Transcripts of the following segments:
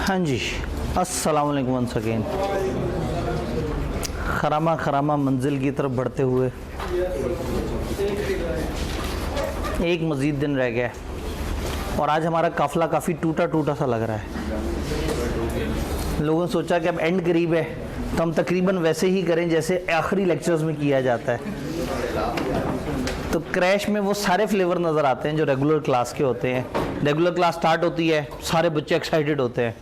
हाँ जी, अस्सलाम वालेकुम वंस अगेन। खरामा मंजिल की तरफ बढ़ते हुए एक मज़ीद दिन रह गया और आज हमारा काफ़िला काफ़ी टूटा टूटा सा लग रहा है। लोगों ने सोचा कि अब एंड करीब है तो हम तकरीबन वैसे ही करें जैसे आखिरी लेक्चर्स में किया जाता है। तो क्रैश में वो सारे फ्लेवर नज़र आते हैं जो रेगुलर क्लास के होते हैं। रेगुलर क्लास स्टार्ट होती है, सारे बच्चे एक्साइटेड होते हैं।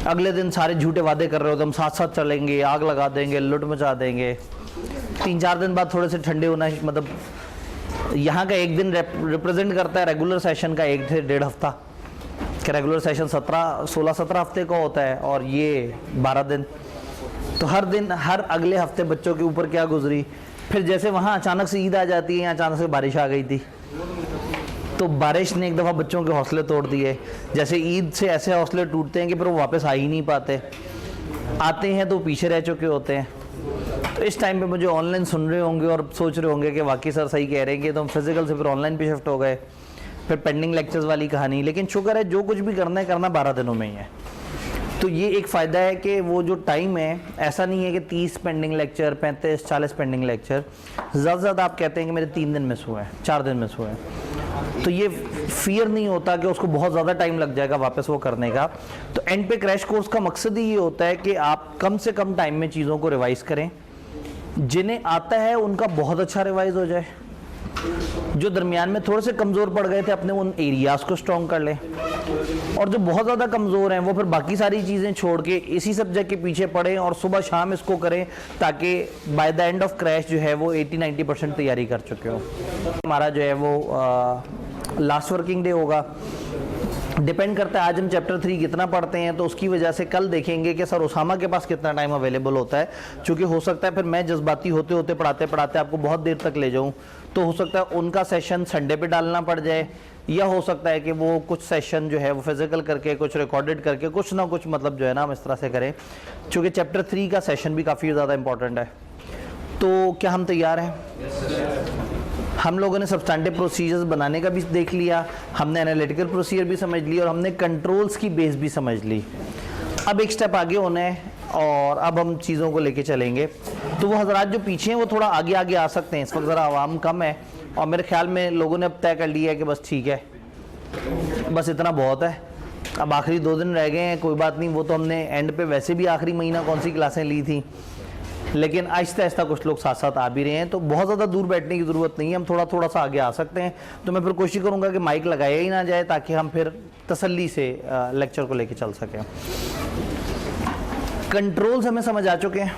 अगले दिन सारे झूठे वादे कर रहे होते हैं, हम साथ साथ चलेंगे, आग लगा देंगे, लुट मचा देंगे। 3-4 दिन बाद थोड़े से ठंडे होना, मतलब यहाँ का एक दिन रिप्रेजेंट करता है रेगुलर सेशन का 1 से 1.5 हफ्ता। कि रेगुलर सेशन 16-17 हफ्ते का होता है और ये 12 दिन। तो हर दिन, हर अगले हफ्ते बच्चों के ऊपर क्या गुजरी। फिर जैसे वहाँ अचानक से ईद आ जाती है, अचानक से बारिश आ गई थी, तो बारिश ने एक दफ़ा बच्चों के हौसले तोड़ दिए। जैसे ईद से ऐसे हौसले टूटते हैं कि फिर वो वापस आ ही नहीं पाते, आते हैं तो पीछे रह चुके होते हैं। तो इस टाइम पे मुझे ऑनलाइन सुन रहे होंगे और सोच रहे होंगे कि वाकई सर सही कह रहे हैं कि तो हम फिजिकल से फिर ऑनलाइन पे शिफ्ट हो गए, फिर पेंडिंग लेक्चर्स वाली कहानी। लेकिन शुक्र है जो कुछ भी करना है करना 12 दिनों में ही है। तो ये एक फ़ायदा है कि वो जो टाइम है, ऐसा नहीं है कि 30 पेंडिंग लेक्चर, 35-40 पेंडिंग लेक्चर। ज़्यादा से ज़्यादा आप कहते हैं कि मेरे 3 दिन मिस हुए हैं, 4 दिन मिस हुए हैं, तो ये फियर नहीं होता कि उसको बहुत ज़्यादा टाइम लग जाएगा वापस वो करने का। तो एंड पे क्रैश कोर्स का मकसद ही ये होता है कि आप कम से कम टाइम में चीज़ों को रिवाइज़ करें। जिन्हें आता है उनका बहुत अच्छा रिवाइज़ हो जाए, जो दरमियान में थोड़े से कमज़ोर पड़ गए थे अपने उन एरियाज़ को स्ट्रॉन्ग कर लें, और जो बहुत ज़्यादा कमज़ोर हैं वो फिर बाकी सारी चीज़ें छोड़ के इसी सब्जेक्ट के पीछे पड़ें और सुबह शाम इसको करें, ताकि by the end of crash जो है वो 80-90% तैयारी कर चुके हो। हमारा जो है वो लास्ट वर्किंग डे होगा। डिपेंड करता है आज हम चैप्टर 3 कितना पढ़ते हैं, तो उसकी वजह से कल देखेंगे कि सर उसामा के पास कितना टाइम अवेलेबल होता है। क्योंकि हो सकता है फिर मैं जज्बाती होते होते पढ़ाते पढ़ाते आपको बहुत देर तक ले जाऊं, तो हो सकता है उनका सेशन संडे पे डालना पड़ जाए, या हो सकता है कि वो कुछ सेशन जो है वो फिजिकल करके, कुछ रिकॉर्डेड करके, कुछ ना कुछ मतलब जो है ना हम इस तरह से करें। चूँकि चैप्टर 3 का सेशन भी काफ़ी ज़्यादा इंपॉर्टेंट है। तो क्या हम तैयार हैं? हम लोगों ने सब्सटैंटिव प्रोसीजर्स बनाने का भी देख लिया, हमने एनालिटिकल प्रोसीजर भी समझ लिया और हमने कंट्रोल्स की बेस भी समझ ली। अब एक स्टेप आगे होना है और अब हम चीज़ों को लेके चलेंगे। तो वो हजरात जो पीछे हैं वो थोड़ा आगे आगे आ सकते हैं, इस वक्त ज़रा आवाम कम है और मेरे ख्याल में लोगों ने अब तय कर लिया है कि बस ठीक है, बस इतना बहुत है। अब आखिरी 2 दिन रह गए हैं, कोई बात नहीं, वो तो हमने एंड पे वैसे भी आखिरी महीना कौन सी क्लासें ली थी, लेकिन आहिस्ता आहिस्ता कुछ लोग साथ साथ आ भी रहे हैं। तो बहुत ज़्यादा दूर बैठने की ज़रूरत नहीं है, हम थोड़ा थोड़ा सा आगे आ सकते हैं। तो मैं फिर कोशिश करूँगा कि माइक लगाया ही ना जाए, ताकि हम फिर तसल्ली से लेक्चर को लेके चल सकें। कंट्रोल्स हमें समझ आ चुके हैं,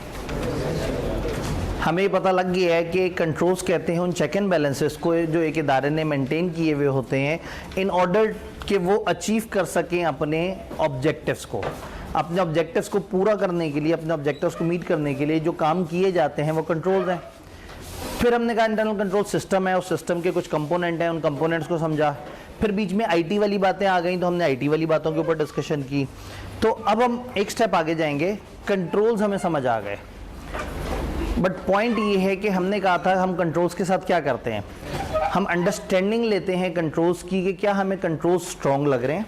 हमें ये पता लग गया है कि कंट्रोल्स कहते हैं उन चेक एंड बैलेंसेस को जो एक इदारे ने मेंटेन किए हुए होते हैं इन ऑर्डर कि वो अचीव कर सकें अपने ऑब्जेक्टिव्स को। अपने ऑब्जेक्टिव्स को पूरा करने के लिए, अपने ऑब्जेक्टिव्स को मीट करने के लिए जो काम किए जाते हैं वो कंट्रोल्स हैं। फिर हमने कहा इंटरनल कंट्रोल सिस्टम है, उस सिस्टम के कुछ कंपोनेंट हैं, उन कंपोनेंट्स को समझा। फिर बीच में आईटी वाली बातें आ गई, तो हमने आईटी वाली बातों के ऊपर डिस्कशन की। तो अब हम एक स्टेप आगे जाएंगे, कंट्रोल्स हमें समझ आ गए, बट पॉइंट ये है कि हमने कहा था हम कंट्रोल्स के साथ क्या करते हैं, हम अंडरस्टैंडिंग लेते हैं कंट्रोल्स की कि क्या हमें कंट्रोल्स स्ट्रॉन्ग लग रहे हैं।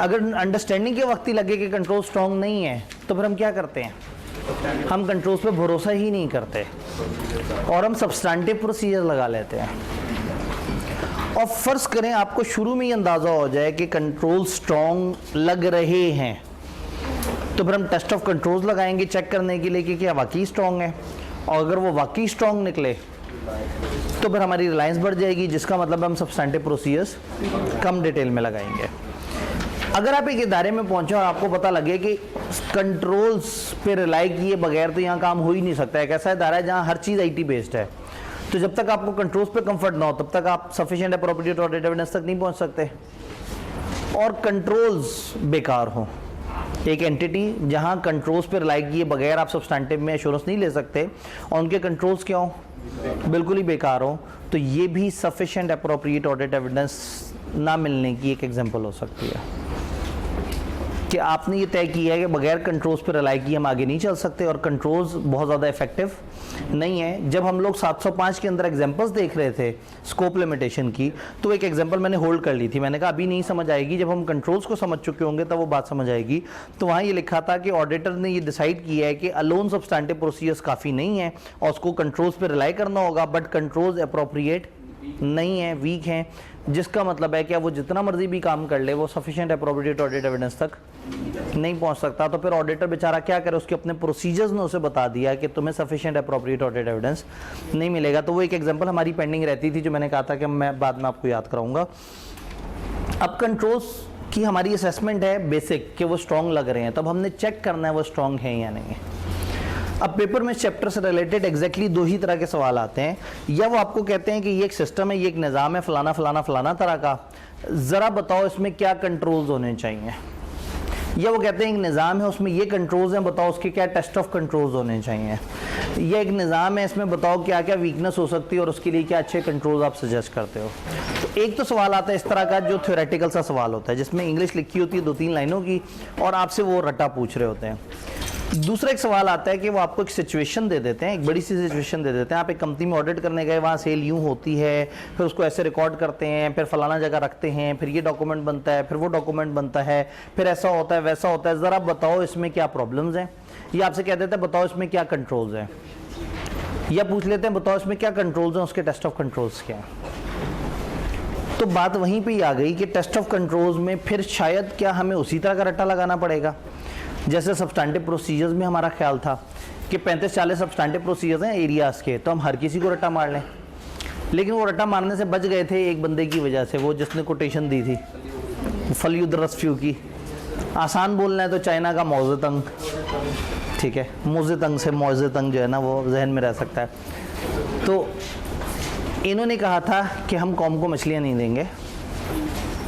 अगर अंडरस्टैंडिंग के वक्त ही लगे कि कंट्रोल स्ट्रॉन्ग नहीं है, तो फिर हम क्या करते हैं, हम कंट्रोल्स पे भरोसा ही नहीं करते और हम सब्सटैंटिव प्रोसीजर लगा लेते हैं। और फर्ज करें आपको शुरू में ही अंदाज़ा हो जाए कि कंट्रोल स्ट्रॉन्ग लग रहे हैं, तो फिर हम टेस्ट ऑफ कंट्रोल्स लगाएंगे चेक करने के लिए कि क्या वाकई स्ट्रॉन्ग है। और अगर वो वाकई स्ट्रॉन्ग निकले तो फिर हमारी रिलायंस बढ़ जाएगी, जिसका मतलब हम सब्सटैंटिव प्रोसीजर्स कम डिटेल में लगाएंगे। अगर आप एक इदारे में पहुंचे और आपको पता लगे कि कंट्रोल्स पे रिलाई किए बगैर तो यहाँ काम हो ही नहीं सकता, एक ऐसा इदारा है जहाँ हर चीज़ आईटी बेस्ड है, तो जब तक आपको कंट्रोल्स पे कंफर्ट ना हो तब तक आप सफिशिएंट अप्रोप्रिएट ऑडिट एविडेंस तक नहीं पहुँच सकते। और कंट्रोल्स बेकार हो, एक एंटिटी जहाँ कंट्रोल्स पे रिलाई किए बगैर आप सब्सटैंटिव में एश्योरेंस नहीं ले सकते और उनके कंट्रोल्स क्या हो, बिल्कुल ही बेकार हो, तो ये भी सफिशिएंट अप्रोप्रिएट ऑडिट एविडेंस ना मिलने की एक एग्जांपल हो सकती है। कि आपने ये तय किया है कि बगैर कंट्रोल्स पर रिलाई किए हम आगे नहीं चल सकते, और कंट्रोल्स बहुत ज़्यादा इफेक्टिव नहीं है। जब हम लोग 705 के अंदर एग्जांपल्स देख रहे थे स्कोप लिमिटेशन की, तो एक एग्जांपल मैंने होल्ड कर ली थी। मैंने कहा अभी नहीं समझ आएगी, जब हम कंट्रोल्स को समझ चुके होंगे तब वो बात समझ आएगी। तो वहाँ ये लिखा था कि ऑडिटर ने ये डिसाइड किया है कि अलोन सब्सटैंटिव प्रोसीजर्स काफ़ी नहीं है और उसको कंट्रोल्स पर रिलाई करना होगा, बट कंट्रोल्स अप्रोप्रिएट नहीं है, वीक हैं, जिसका मतलब है कि वो जितना मर्जी भी काम कर ले वो सफिशिएंट अप्रोप्रिएट ऑडिट एविडेंस तक नहीं पहुंच सकता। तो फिर ऑडिटर बेचारा क्या करे, उसके अपने प्रोसीजर्स ने उसे बता दिया कि तुम्हें सफिशिएंट अप्रोप्रिएट ऑडिट एविडेंस नहीं मिलेगा। तो वो एक एग्जांपल हमारी पेंडिंग रहती थी, जो मैंने कहा था कि मैं बाद में आपको याद कराऊंगा। अब कंट्रोल्स की हमारी असेसमेंट है बेसिक कि वो स्ट्रॉन्ग लग रहे हैं, तब हमने चेक करना है वो स्ट्रॉन्ग है या नहीं है। अब पेपर में चैप्टर से रिलेटेड एग्जैक्टली दो ही तरह के सवाल आते हैं, या वो आपको कहते हैं कि ये एक सिस्टम है, ये एक निज़ाम है, फलाना फलाना फलाना तरह का, ज़रा बताओ इसमें क्या कंट्रोल्स होने चाहिए। या वो कहते हैं एक निज़ाम है, उसमें ये कंट्रोल्स हैं, बताओ उसके क्या टेस्ट ऑफ कंट्रोल्स होने चाहिए। या एक निज़ाम है, इसमें बताओ क्या क्या वीकनेस हो सकती है और उसके लिए क्या अच्छे कंट्रोल्स आप सजेस्ट करते हो। तो एक तो सवाल आता है इस तरह का जो थ्योरेटिकल सा सवाल होता है, जिसमें इंग्लिश लिखी होती है 2-3 लाइनों की और आपसे वो रट्टा पूछ रहे होते हैं। दूसरा एक सवाल आता है कि वो आपको एक सिचुएशन दे देते हैं, एक बड़ी सी सिचुएशन दे देते हैं। आप एक कंपनी में ऑडिट करने गए, वहाँ सेल यूँ होती है, फिर उसको ऐसे रिकॉर्ड करते हैं, फिर फलाना जगह रखते हैं, फिर ये डॉक्यूमेंट बनता है, फिर वो डॉक्यूमेंट बनता है, फिर ऐसा होता है वैसा होता है, ज़रा बताओ इसमें क्या प्रॉब्लम्स हैं। ये आपसे कह देते हैं बताओ इसमें क्या कंट्रोल्स हैं, या पूछ लेते हैं बताओ इसमें क्या कंट्रोल्स हैं, उसके टेस्ट ऑफ कंट्रोल्स क्या हैं। तो बात वहीं पर ही आ गई कि टेस्ट ऑफ कंट्रोल्स में फिर शायद क्या हमें उसी तरह का रट्टा लगाना पड़ेगा जैसे सब्सटैंटिव प्रोसीजर्स में हमारा ख्याल था कि 35-40 सब्सटैंटिव प्रोसीजर्स हैं एरियाज़ के, तो हम हर किसी को रट्टा मार लें। लेकिन वो रट्टा मारने से बच गए थे एक बंदे की वजह से, वो जिसने कोटेशन दी थी फलयुद्ध रसफ्यू की। आसान बोलना है तो चाइना का मौजे तंग, ठीक है, मोजे तंग से मौजे तंग जो है ना वो जहन में रह सकता है। तो इन्होंने कहा था कि हम कौम को मछलियाँ नहीं देंगे,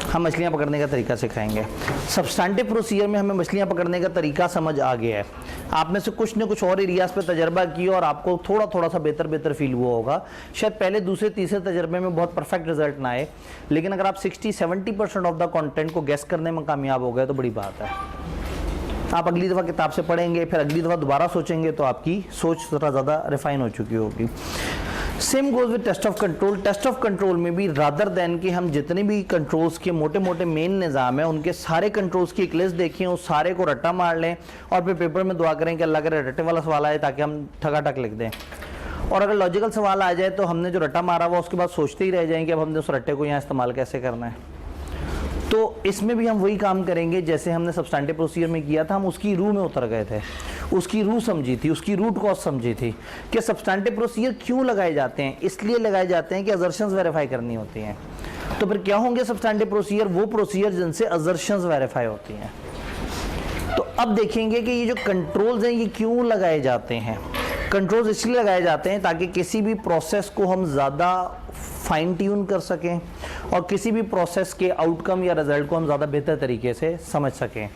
हम मछलियाँ पकड़ने का तरीका सिखाएंगे। सब्सटैंटिव प्रोसीजर में हमें मछलियाँ पकड़ने का तरीका समझ आ गया है। आप में से कुछ ने कुछ और एरियाज़ पे तजर्बा किया और आपको थोड़ा थोड़ा सा बेहतर फील हुआ होगा। शायद पहले दूसरे तीसरे तजर्बे में बहुत परफेक्ट रिजल्ट ना आए, लेकिन अगर आप 60-70% ऑफ द कंटेंट को गेस करने में कामयाब हो गए तो बड़ी बात है। आप अगली दफ़ा किताब से पढ़ेंगे, फिर अगली दफ़ा दोबारा सोचेंगे तो आपकी सोच ज़रा ज़्यादा रिफाइन हो चुकी होगी। Same goes with test of control. Test of control में भी रादर देन कि हम जितने भी कंट्रोल्स के मोटे मोटे मेन निज़ाम है उनके सारे कंट्रोल्स की एक लिस्ट देखें, उस सारे को रट्टा मार लें और फिर पेपर में दुआ करें कि अल्लाह करे रट्टे वाला सवाल आए ताकि हम ठगाठक लिख दें। और अगर लॉजिकल सवाल आ जाए तो हमने जो रट्टा मारा हुआ उसके बाद सोचते ही रह जाएंगे कि अब हमने उस रट्टे को यहाँ इस्तेमाल कैसे करना है। तो इसमें भी हम वही काम करेंगे जैसे हमने सब्सटैंटिव प्रोसीजर में किया था। हम उसकी रूह में उतर गए थे, उसकी रूह समझी थी, उसकी रूट कॉज समझी थी कि सब्सटैंटिव प्रोसीजर क्यों लगाए जाते हैं। इसलिए लगाए जाते हैं कि अजर्शंस वेरीफाई करनी होती हैं। तो फिर क्या होंगे सब्सटैंटिव प्रोसीजर? वो प्रोसीजर जिनसे अजर्शंस वेरीफाई होती हैं। तो अब देखेंगे कि ये जो कंट्रोल्स हैं ये क्यों लगाए जाते हैं। कंट्रोल्स इसलिए लगाए जाते हैं ताकि किसी भी प्रोसेस को हम ज़्यादा फाइन ट्यून कर सकें और किसी भी प्रोसेस के आउटकम या रिजल्ट को हम ज़्यादा बेहतर तरीके से समझ सकें।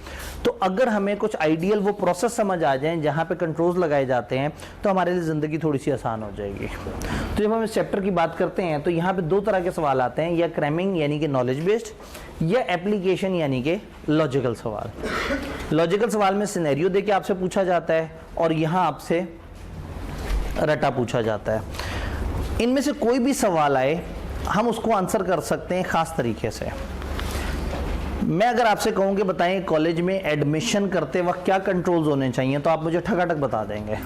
तो अगर हमें कुछ आइडियल वो प्रोसेस समझ आ जाएं जहाँ पे कंट्रोल्स लगाए जाते हैं तो हमारे लिए ज़िंदगी थोड़ी सी आसान हो जाएगी। तो जब हम इस चैप्टर की बात करते हैं तो यहाँ पे दो तरह के सवाल आते हैं, या क्रैमिंग यानी कि नॉलेज बेस्ड, या एप्लीकेशन यानी कि लॉजिकल सवाल। लॉजिकल सवाल में सिनेरियो दे के आपसे पूछा जाता है और यहाँ आपसे रटा पूछा जाता है। इनमें से कोई भी सवाल आए हम उसको आंसर कर सकते हैं ख़ास तरीके से। मैं अगर आपसे कहूँ कि बताएं कॉलेज में एडमिशन करते वक्त क्या कंट्रोल्स होने चाहिए तो आप मुझे ठगाठक बता देंगे।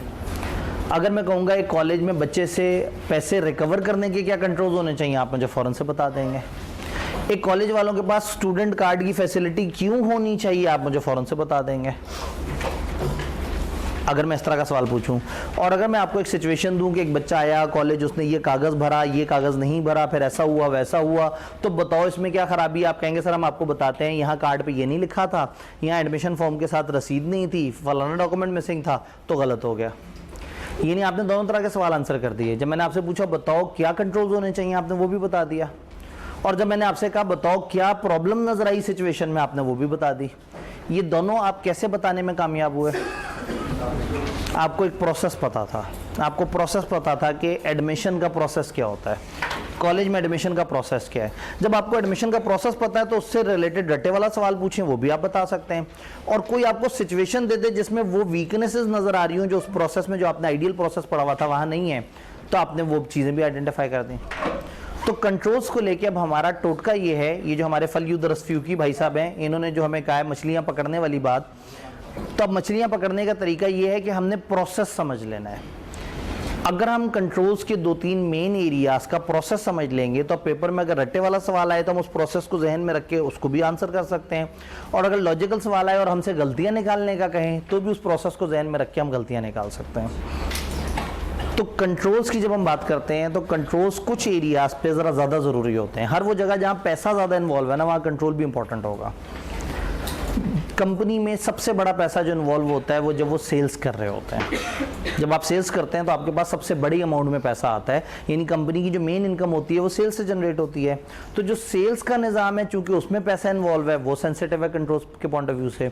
अगर मैं कहूँगा एक कॉलेज में बच्चे से पैसे रिकवर करने के क्या कंट्रोल्स होने चाहिए आप मुझे फ़ौरन से बता देंगे। एक कॉलेज वालों के पास स्टूडेंट कार्ड की फैसिलिटी क्यों होनी चाहिए आप मुझे फ़ौरन से बता देंगे अगर मैं इस तरह का सवाल पूछूं। और अगर मैं आपको एक सिचुएशन दूं कि एक बच्चा आया कॉलेज, उसने ये कागज़ भरा, ये कागज़ नहीं भरा, फिर ऐसा हुआ वैसा हुआ, तो बताओ इसमें क्या ख़राबी। आप कहेंगे सर हम आपको बताते हैं, यहाँ कार्ड पे ये नहीं लिखा था, यहाँ एडमिशन फॉर्म के साथ रसीद नहीं थी, फलाना डॉक्यूमेंट मिसिंग था, तो गलत हो गया। ये नहीं, आपने दोनों तरह के सवाल आंसर कर दिए। जब मैंने आपसे पूछा बताओ क्या कंट्रोल्स होने चाहिए, आपने वो भी बता दिया। और जब मैंने आपसे कहा बताओ क्या प्रॉब्लम नजर आई सिचुएशन में, आपने वो भी बता दी। ये दोनों आप कैसे बताने में कामयाब हुए? आपको एक प्रोसेस पता था, आपको प्रोसेस पता था कि एडमिशन का प्रोसेस क्या होता है। कॉलेज में एडमिशन का प्रोसेस क्या है। जब आपको एडमिशन का प्रोसेस पता है तो उससे रिलेटेड रट्टे वाला सवाल पूछें, वो भी आप बता सकते हैं। और कोई आपको सिचुएशन दे दे जिसमें वो वीकनेसेस नजर आ रही हो जो उस प्रोसेस में, जो आपने आइडियल प्रोसेस पढ़ा हुआ था वहां नहीं है, तो आपने वो चीजें भी आइडेंटिफाई कर दी। तो कंट्रोल्स को लेके अब हमारा टोटका ये है, ये जो हमारे फलयूद रसफ्यूकी भाई साहब हैं, इन्होंने जो हमें कहा है मछलियां पकड़ने वाली बात, तो अब मछलियां पकड़ने का तरीका ये है कि हमने प्रोसेस समझ लेना है। अगर हम कंट्रोल्स के 2-3 मेन एरियाज का प्रोसेस समझ लेंगे तो पेपर में अगर रट्टे वाला सवाल आए तो हम उस प्रोसेस को जहन में रख के उसको भी आंसर कर सकते हैं, और अगर लॉजिकल सवाल आए और हमसे गलतियां निकालने का कहें तो भी उस प्रोसेस को जहन में रख के हम गलतियां निकाल सकते हैं। तो कंट्रोल्स की जब हम बात करते हैं तो कंट्रोल्स कुछ एरियाज पे ज़रा ज़्यादा ज़रूरी होते हैं। हर वो जगह जहाँ पैसा ज़्यादा इन्वॉल्व है ना, वहाँ कंट्रोल भी इंपॉर्टेंट होगा। कंपनी में सबसे बड़ा पैसा जो इन्वॉल्व होता है वो जब वो सेल्स कर रहे होते हैं। जब आप सेल्स करते हैं तो आपके पास सबसे बड़ी अमाउंट में पैसा आता है, यानी कंपनी की जो मेन इनकम होती है वो सेल्स से जनरेट होती है। तो जो सेल्स का निज़ाम है, चूंकि उसमें पैसा इन्वॉल्व है, वो सेंसिटिव है कंट्रोल्स के पॉइंट ऑफ व्यू से।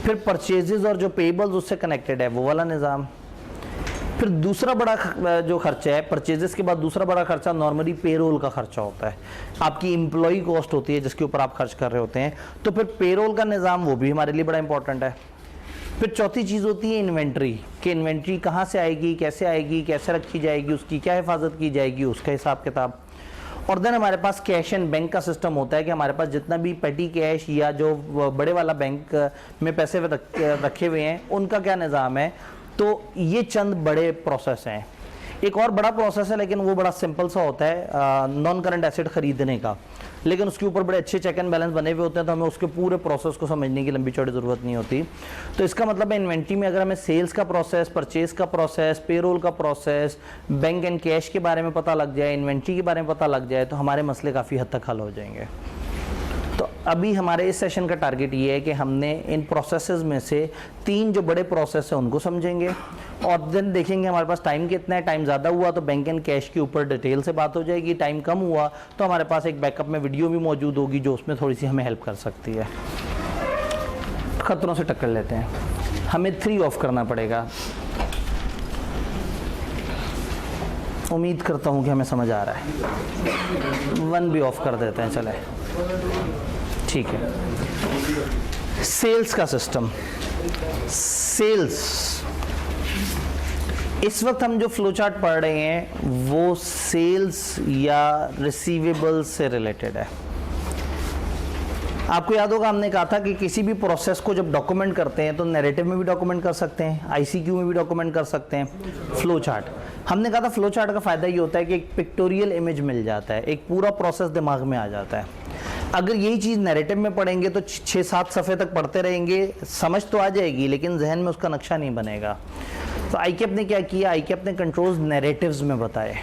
फिर परचेजेस और जो पेबल्स उससे कनेक्टेड है वो वाला निज़ाम। फिर दूसरा बड़ा जो खर्चा है, परचेजेस के बाद दूसरा बड़ा खर्चा नॉर्मली पेरोल का खर्चा होता है, आपकी एम्प्लॉय कॉस्ट होती है जिसके ऊपर आप खर्च कर रहे होते हैं। तो फिर पेरोल का निज़ाम वो भी हमारे लिए बड़ा इंपॉर्टेंट है। फिर चौथी चीज़ होती है इन्वेंट्री, कि इन्वेंट्री कहाँ से आएगी, कैसे रखी जाएगी, उसकी क्या हिफाजत की जाएगी, उसका हिसाब किताब। और देन हमारे पास कैश एंड बैंक का सिस्टम होता है कि हमारे पास जितना भी पेटी कैश या जो बड़े वाला बैंक में पैसे रखे हुए हैं उनका क्या निज़ाम है। तो ये चंद बड़े प्रोसेस हैं। एक और बड़ा प्रोसेस है लेकिन वो बड़ा सिंपल सा होता है, नॉन करंट एसेट खरीदने का, लेकिन उसके ऊपर बड़े अच्छे चेक एंड बैलेंस बने हुए होते हैं, तो हमें उसके पूरे प्रोसेस को समझने की लंबी चौड़ी ज़रूरत नहीं होती। तो इसका मतलब है इन्वेंट्री में अगर हमें सेल्स का प्रोसेस, परचेज का प्रोसेस, पेरोल का प्रोसेस, बैंक एंड कैश के बारे में पता लग जाए, इन्वेंट्री के बारे में पता लग जाए, तो हमारे मसले काफ़ी हद तक हल हो जाएंगे। तो अभी हमारे इस सेशन का टारगेट ये है कि हमने इन प्रोसेसेस में से 3 जो बड़े प्रोसेस हैं उनको समझेंगे, और देन देखेंगे हमारे पास टाइम कितना है। टाइम ज़्यादा हुआ तो बैंक एंड कैश के ऊपर डिटेल से बात हो जाएगी, टाइम कम हुआ तो हमारे पास एक बैकअप में वीडियो भी मौजूद होगी जो उसमें थोड़ी सी हमें हेल्प कर सकती है। खतरों से टक्कर लेते हैं, हमें 3 ऑफ करना पड़ेगा। उम्मीद करता हूँ कि हमें समझ आ रहा है। 1 भी ऑफ कर देते हैं, चले ठीक है। सेल्स का सिस्टम, सेल्स इस वक्त हम जो फ्लो चार्ट पढ़ रहे हैं वो सेल्स या रिसीवेबल्स से रिलेटेड है। आपको याद होगा हमने कहा था कि किसी भी प्रोसेस को जब डॉक्यूमेंट करते हैं तो नैरेटिव में भी डॉक्यूमेंट कर सकते हैं, आईसीक्यू में भी डॉक्यूमेंट कर सकते हैं, फ्लो चार्ट। हमने कहा था फ्लो चार्ट का फ़ायदा ये होता है कि एक पिक्टोरियल इमेज मिल जाता है, एक पूरा प्रोसेस दिमाग में आ जाता है। अगर यही चीज़ नैरेटिव में पढ़ेंगे तो 6-7 सफ़े तक पढ़ते रहेंगे, समझ तो आ जाएगी लेकिन जहन में उसका नक्शा नहीं बनेगा। तो आईकेप ने क्या किया, आईकेप ने कंट्रोल्स नैरेटिव्स में बताए।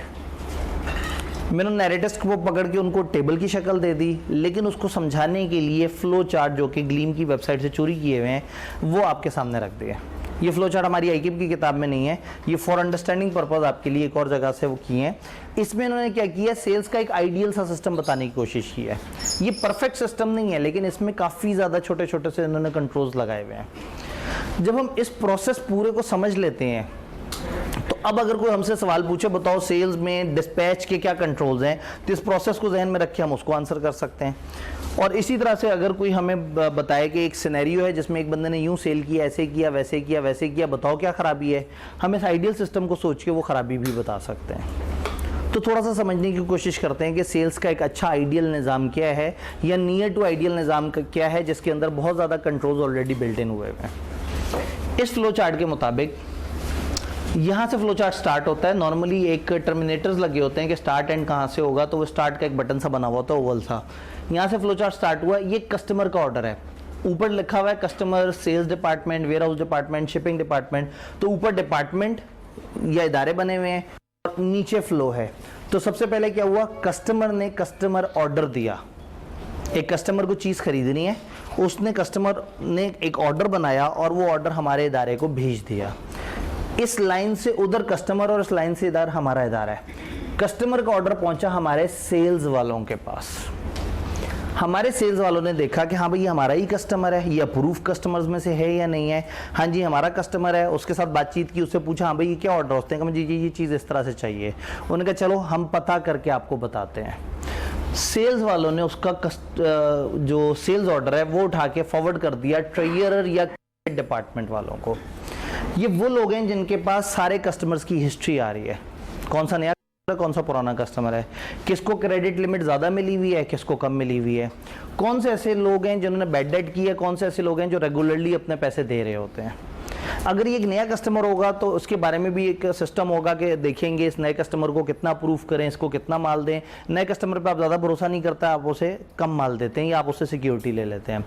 मैंने नैरेटिव्स को पकड़ के उनको टेबल की शक्ल दे दी, लेकिन उसको समझाने के लिए फ्लो चार्ट जो कि ग्लीम की वेबसाइट से चोरी किए हुए हैं वो आपके सामने रख दिए। ये फ्लो चार्ट हमारी आईकेप की किताब में नहीं है, ये फॉर अंडरस्टैंडिंग पर्पज आपके लिए एक और जगह से वो किए हैं। इसमें इन्होंने क्या किया, सेल्स का एक आइडियल सा सिस्टम बताने की कोशिश की है। ये परफेक्ट सिस्टम नहीं है लेकिन इसमें काफ़ी ज़्यादा छोटे छोटे से इन्होंने कंट्रोल्स लगाए हुए हैं। जब हम इस प्रोसेस पूरे को समझ लेते हैं तो अब अगर कोई हमसे सवाल पूछे बताओ सेल्स में डिस्पैच के क्या कंट्रोल्स हैं, तो इस प्रोसेस को जहन में रख के हम उसको आंसर कर सकते हैं। और इसी तरह से अगर कोई हमें बताए कि एक सिनेरियो है जिसमें एक बंदे ने यूं सेल किया, ऐसे किया, वैसे किया, वैसे किया, बताओ क्या खराबी है, हम इस आइडियल सिस्टम को सोच के वो खराबी भी बता सकते हैं। तो थोड़ा सा समझने की कोशिश करते हैं कि सेल्स का एक अच्छा आइडियल निज़ाम क्या है या नियर टू आइडियल निज़ाम क्या है जिसके अंदर बहुत ज़्यादा कंट्रोल्स ऑलरेडी बिल्ट इन हुए हैं। इस फ्लो चार्ट के मुताबिक यहाँ से फ्लो चार्ट स्टार्ट होता है। नॉर्मली एक टर्मिनेटर्स लगे होते हैं कि स्टार्ट एंड कहाँ से होगा, तो वो स्टार्ट का एक बटन सा बना हुआ होता है ओवल सा। यहाँ से फ्लो चार्ट स्टार्ट हुआ, ये कस्टमर का ऑर्डर है, ऊपर लिखा हुआ है customer, sales department, warehouse department, shipping department. तो ऊपर डिपार्टमेंट या इदारे बने हुए हैं और नीचे फ्लो है। तो सबसे पहले क्या हुआ, कस्टमर ने कस्टमर ऑर्डर दिया, एक कस्टमर को चीज़ खरीदनी है, उसने कस्टमर ने एक ऑर्डर बनाया और वो ऑर्डर हमारे इदारे को भेज दिया। इस लाइन से उधर कस्टमर और इस लाइन से इधर हमारा इदारा है। कस्टमर का ऑर्डर पहुंचा हमारे सेल्स वालों के पास, हमारे सेल्स वालों ने देखा कि हाँ भाई ये हमारा ही कस्टमर है, ये अप्रूव कस्टमर्स में से है या नहीं है। हाँ जी हमारा कस्टमर है, उसके साथ बातचीत की, उससे पूछा हाँ भाई ये क्या ऑर्डर होते हैं, जी ये चीज़ इस तरह से चाहिए। उन्होंने कहा चलो हम पता करके आपको बताते हैं। सेल्स वालों ने उसका जो सेल्स ऑर्डर है वो उठा के फॉरवर्ड कर दिया ट्रेजरर या डिपार्टमेंट वालों को। ये वो लोग हैं जिनके पास सारे कस्टमर्स की हिस्ट्री आ रही है, कौन सा नया कौन सा पुराना कस्टमर है, किसको क्रेडिट लिमिट ज़्यादा मिली हुई है, किसको कम मिली हुई है, कौन से ऐसे लोग हैं जिन्होंने बैड डेट की है, कौन से ऐसे लोग हैं जो रेगुलरली अपने पैसे दे रहे होते हैं। अगर ये एक नया कस्टमर होगा तो उसके बारे में भी एक सिस्टम होगा कि देखेंगे इस नए कस्टमर को कितना अप्रूव करें, इसको कितना माल दें। नए कस्टमर पे आप ज़्यादा भरोसा नहीं करता, आप उसे कम माल देते हैं या आप उससे सिक्योरिटी ले लेते हैं।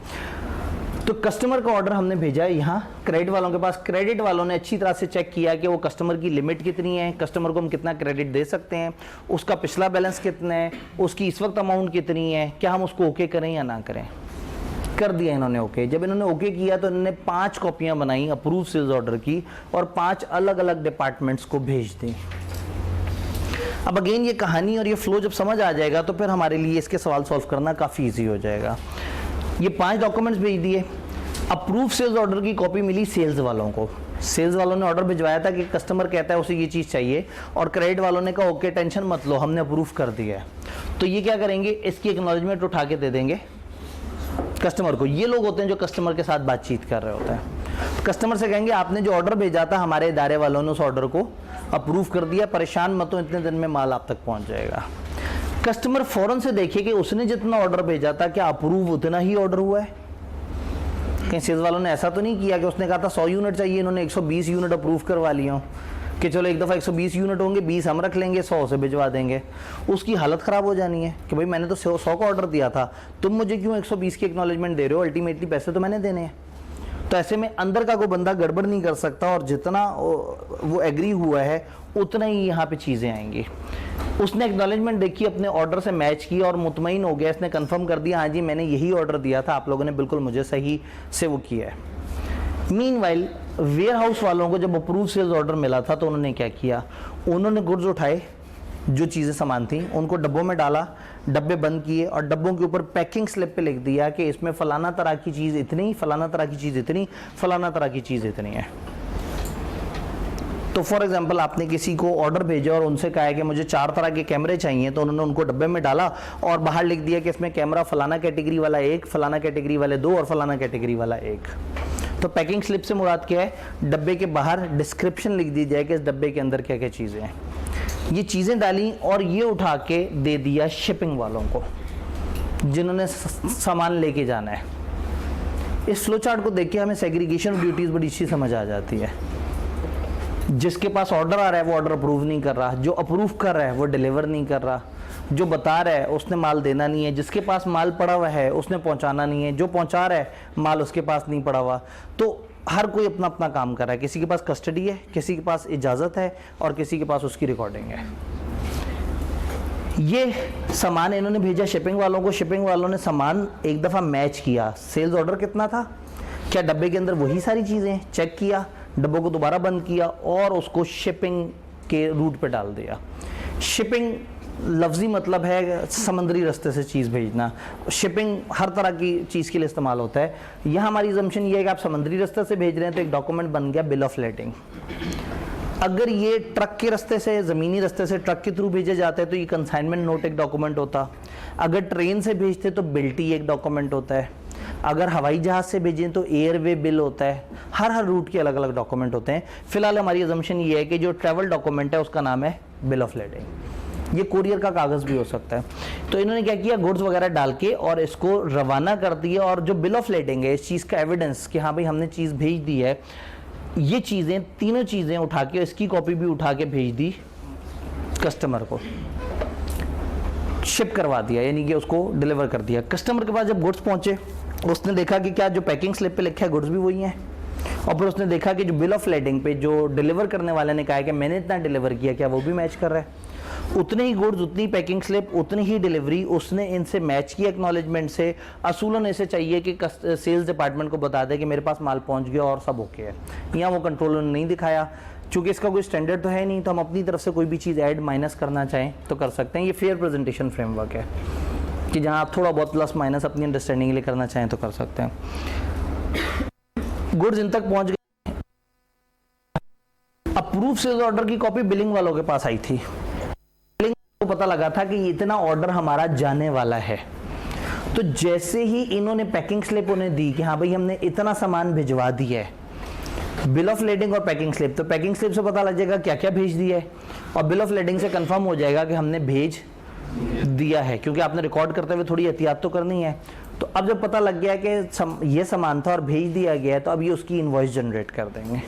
तो कस्टमर का ऑर्डर हमने भेजा है यहाँ क्रेडिट वालों के पास। क्रेडिट वालों ने अच्छी तरह से चेक किया कि वो कस्टमर की लिमिट कितनी है, कस्टमर को हम कितना क्रेडिट दे सकते हैं, उसका पिछला बैलेंस कितना है, उसकी इस वक्त अमाउंट कितनी है, क्या हम उसको ओके करें या ना करें। कर दिया इन्होंने ओके। जब इन्होंने ओके किया तो इन्होंने 5 कॉपियाँ बनाई अप्रूव सेल्स ऑर्डर की और 5 अलग अलग डिपार्टमेंट्स को भेज दी। अब अगेन ये कहानी और ये फ्लो जब समझ आ जाएगा तो फिर हमारे लिए इसके सवाल सॉल्व करना काफ़ी ईजी हो जाएगा। ये 5 डॉक्यूमेंट्स भेज दिए। अप्रूव सेल्स ऑर्डर की कॉपी मिली सेल्स वालों को। सेल्स वालों ने ऑर्डर भिजवाया था कि कस्टमर कहता है उसे ये चीज़ चाहिए और क्रेडिट वालों ने कहा ओके टेंशन मत लो हमने अप्रूव कर दिया है। तो ये क्या करेंगे, इसकी एक्नॉलेजमेंट उठा के दे देंगे कस्टमर को। ये लोग होते हैं जो कस्टमर के साथ बातचीत कर रहे होते हैं। कस्टमर से कहेंगे आपने जो ऑर्डर भेजा था हमारे इदारे वालों ने उस ऑर्डर को अप्रूव कर दिया, परेशान मत हो, इतने दिन में माल आप तक पहुंच जाएगा। कस्टमर फौरन से देखे कि उसने जितना ऑर्डर भेजा था क्या अप्रूव उतना ही ऑर्डर हुआ है। कहीं सेल्स वालों ने ऐसा तो नहीं किया कि उसने कहा था 100 यूनिट चाहिए, इन्होंने 120 यूनिट अप्रूव करवा लिए हों कि चलो एक दफ़ा 120 यूनिट होंगे, 20 हम रख लेंगे, 100 से भिजवा देंगे। उसकी हालत ख़राब हो जानी है कि भाई मैंने तो 100 का ऑर्डर दिया था, तुम मुझे क्यों 120 की एक्नॉलेजमेंट दे रहे हो, अल्टीमेटली पैसे तो मैंने देने हैं। तो ऐसे में अंदर का कोई बंदा गड़बड़ नहीं कर सकता और जितना वो एग्री हुआ है उतना ही यहाँ पे चीज़ें आएंगी। उसने एक्नॉलेजमेंट देखी, अपने ऑर्डर से मैच किया और मुतमईन हो गया, इसने कंफर्म कर दिया हाँ जी मैंने यही ऑर्डर दिया था, आप लोगों ने बिल्कुल मुझे सही से वो किया है। मीनवाइल वेयर हाउस वालों को जब अप्रूव सेल्स ऑर्डर मिला था तो उन्होंने क्या किया, उन्होंने गुड्स उठाए, जो चीज़ें सामान थी उनको डब्बों में डाला, डब्बे बंद किए और डब्बों के ऊपर पैकिंग स्लिप पे लिख दिया कि इसमें फलाना तरह की चीज़ इतनी, फलाना तरह की चीज़ इतनी, फलाना तरह की चीज़ इतनी है। तो फॉर एग्जांपल आपने किसी को ऑर्डर भेजा और उनसे कहा है कि मुझे 4 तरह के कैमरे चाहिए, तो उन्होंने उनको डब्बे में डाला और बाहर लिख दिया कि इसमें कैमरा फलाना कैटेगरी वाला 1, फलाना कैटेगरी वाले 2 और फलाना कैटेगरी वाला 1। तो पैकिंग स्लिप से मुराद क्या है, डब्बे के बाहर डिस्क्रिप्शन लिख दी जाए कि इस डब्बे के अंदर क्या क्या चीज़ें हैं। ये चीज़ें डाली और ये उठा के दे दिया शिपिंग वालों को जिन्होंने सामान लेके जाना है। इस फ्लो चार्ट को देख के हमें सेग्रीगेशन ऑफ ड्यूटीज़ बड़ी अच्छी समझ आ जाती है। जिसके पास ऑर्डर आ रहा है वो ऑर्डर अप्रूव नहीं कर रहा, जो अप्रूव कर रहा है वो डिलीवर नहीं कर रहा, जो बता रहा है उसने माल देना नहीं है, जिसके पास माल पड़ा हुआ है उसने पहुंचाना नहीं है, जो पहुंचा रहा है माल उसके पास नहीं पड़ा हुआ। तो हर कोई अपना अपना काम कर रहा है, किसी के पास कस्टडी है, किसी के पास इजाज़त है और किसी के पास उसकी रिकॉर्डिंग है। ये सामान इन्होंने भेजा शिपिंग वालों को, शिपिंग वालों ने सामान एक दफ़ा मैच किया, सेल्स ऑर्डर कितना था, क्या डब्बे के अंदर वही सारी चीज़ें, चेक किया, डब्बों को दोबारा बंद किया और उसको शिपिंग के रूट पे डाल दिया। शिपिंग लफ्ज़ी मतलब है समंदरी रास्ते से चीज़ भेजना। शिपिंग हर तरह की चीज़ के लिए इस्तेमाल होता है। यहाँ हमारी असम्पशन ये है कि आप समंदरी रास्ते से भेज रहे हैं तो एक डॉक्यूमेंट बन गया बिल ऑफ लेडिंग। अगर ये ट्रक के रास्ते से, ज़मीनी रास्ते से ट्रक के थ्रू भेजे जाते हैं तो ये कंसाइनमेंट नोट एक डॉक्यूमेंट होता। अगर ट्रेन से भेजते तो बिल्टी एक डॉक्यूमेंट होता है। अगर हवाई जहाज़ से भेजें तो एयरवे बिल होता है। हर रूट के अलग अलग डॉक्यूमेंट होते हैं। फिलहाल हमारी असम्पशन ये है कि जो ट्रैवल डॉक्यूमेंट है उसका नाम है बिल ऑफ लेडिंग। ये कुरियर का कागज़ भी हो सकता है। तो इन्होंने क्या किया, गुड्स वगैरह डाल के और इसको रवाना कर दिया और जो बिल ऑफ लेडिंग है, इस चीज़ का एविडेंस कि हाँ भाई हमने चीज़ भेज दी है, ये चीज़ें, तीनों चीज़ें उठा के, इसकी कॉपी भी उठा के भेज दी कस्टमर को, शिप करवा दिया, यानी कि उसको डिलीवर कर दिया। कस्टमर के पास जब गुड्स पहुंचे उसने देखा कि क्या जो पैकिंग स्लिप पे लिखा है गुड्स भी वही हैं, और फिर उसने देखा कि जो बिल ऑफ लेडिंग पे जो डिलीवर करने वाले ने कहा है कि मैंने इतना डिलीवर किया, क्या वो भी मैच कर रहा है। उतने ही गुड्स, उतनी पैकिंग स्लिप, उतनी ही डिलीवरी उसने इनसे मैच की एक्नॉलेजमेंट से। असूलन इसे चाहिए कि सेल्स डिपार्टमेंट को बता दे कि मेरे पास माल पहुंच गया और सब ओके है। यहाँ वो कंट्रोलर ने नहीं दिखाया, चूँकि इसका कोई स्टैंडर्ड तो है नहीं, तो हम अपनी तरफ से कोई भी चीज़ ऐड माइनस करना चाहें तो कर सकते हैं। ये फेयर प्रेजेंटेशन फ्रेमवर्क है। कि जहाँ आप थोड़ा बहुत प्लस माइनस अपनी अंडरस्टैंडिंग के लिए करना चाहें तो कर सकते हैं। गुड्स इन तक पहुंच गए। अप्रूव सेल्स ऑर्डर की कॉपी बिलिंग वालों के पास आई थी। बिलिंग को पता लगा था कि इतना ऑर्डर हमारा जाने वाला है, तो जैसे ही इन्होंने पैकिंग स्लिप उन्हें दी कि हाँ भाई हमने इतना सामान भिजवा दिया है, बिल ऑफ लेडिंग और पैकिंग स्लिप, तो पैकिंग स्लिप से पता लग जाएगा क्या क्या भेज दिया है, और बिल ऑफ लेडिंग से कंफर्म हो जाएगा कि हमने भेज दिया है, क्योंकि आपने रिकॉर्ड करते हुए थोड़ी एहतियात तो करनी है। तो अब जब पता लग गया कि ये सामान था और भेज दिया गया है, तो अब ये उसकी इनवॉइस जनरेट कर देंगे।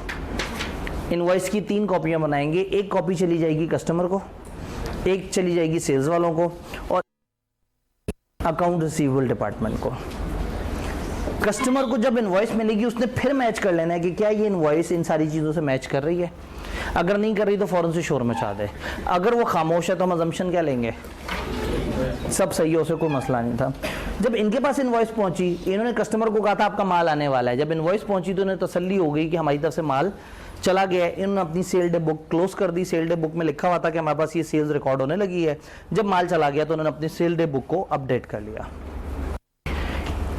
इनवॉइस की 3 कॉपियां बनाएंगे, एक कॉपी चली जाएगी कस्टमर को, एक चली जाएगी सेल्स वालों को, और अकाउंट रिसीवेबल डिपार्टमेंट को। कस्टमर को जब इनवॉइस मिलेगी उसने फिर मैच कर लेना है कि क्या ये इनवॉइस इन सारी चीज़ों से मैच कर रही है। अगर नहीं कर रही तो फौरन से शोर मचा दे। अगर वो खामोश है तो हम अजम्पशन क्या लेंगे, सब सही है, उसे कोई मसला नहीं था। जब इनके पास इनवॉइस पहुंची, इन्होंने कस्टमर को कहा था आपका माल आने वाला है, जब इनवॉइस पहुंची तो उन्हें तसल्ली हो गई कि हमारी तरफ से माल चला गया है। इन्होंने अपनी सेल डे बुक क्लोज कर दी। सेल डे बुक में लिखा हुआ था कि हमारे पास ये सेल्स रिकॉर्ड होने लगी है। जब माल चला गया तो उन्होंने अपनी सेल डे बुक को अपडेट कर लिया।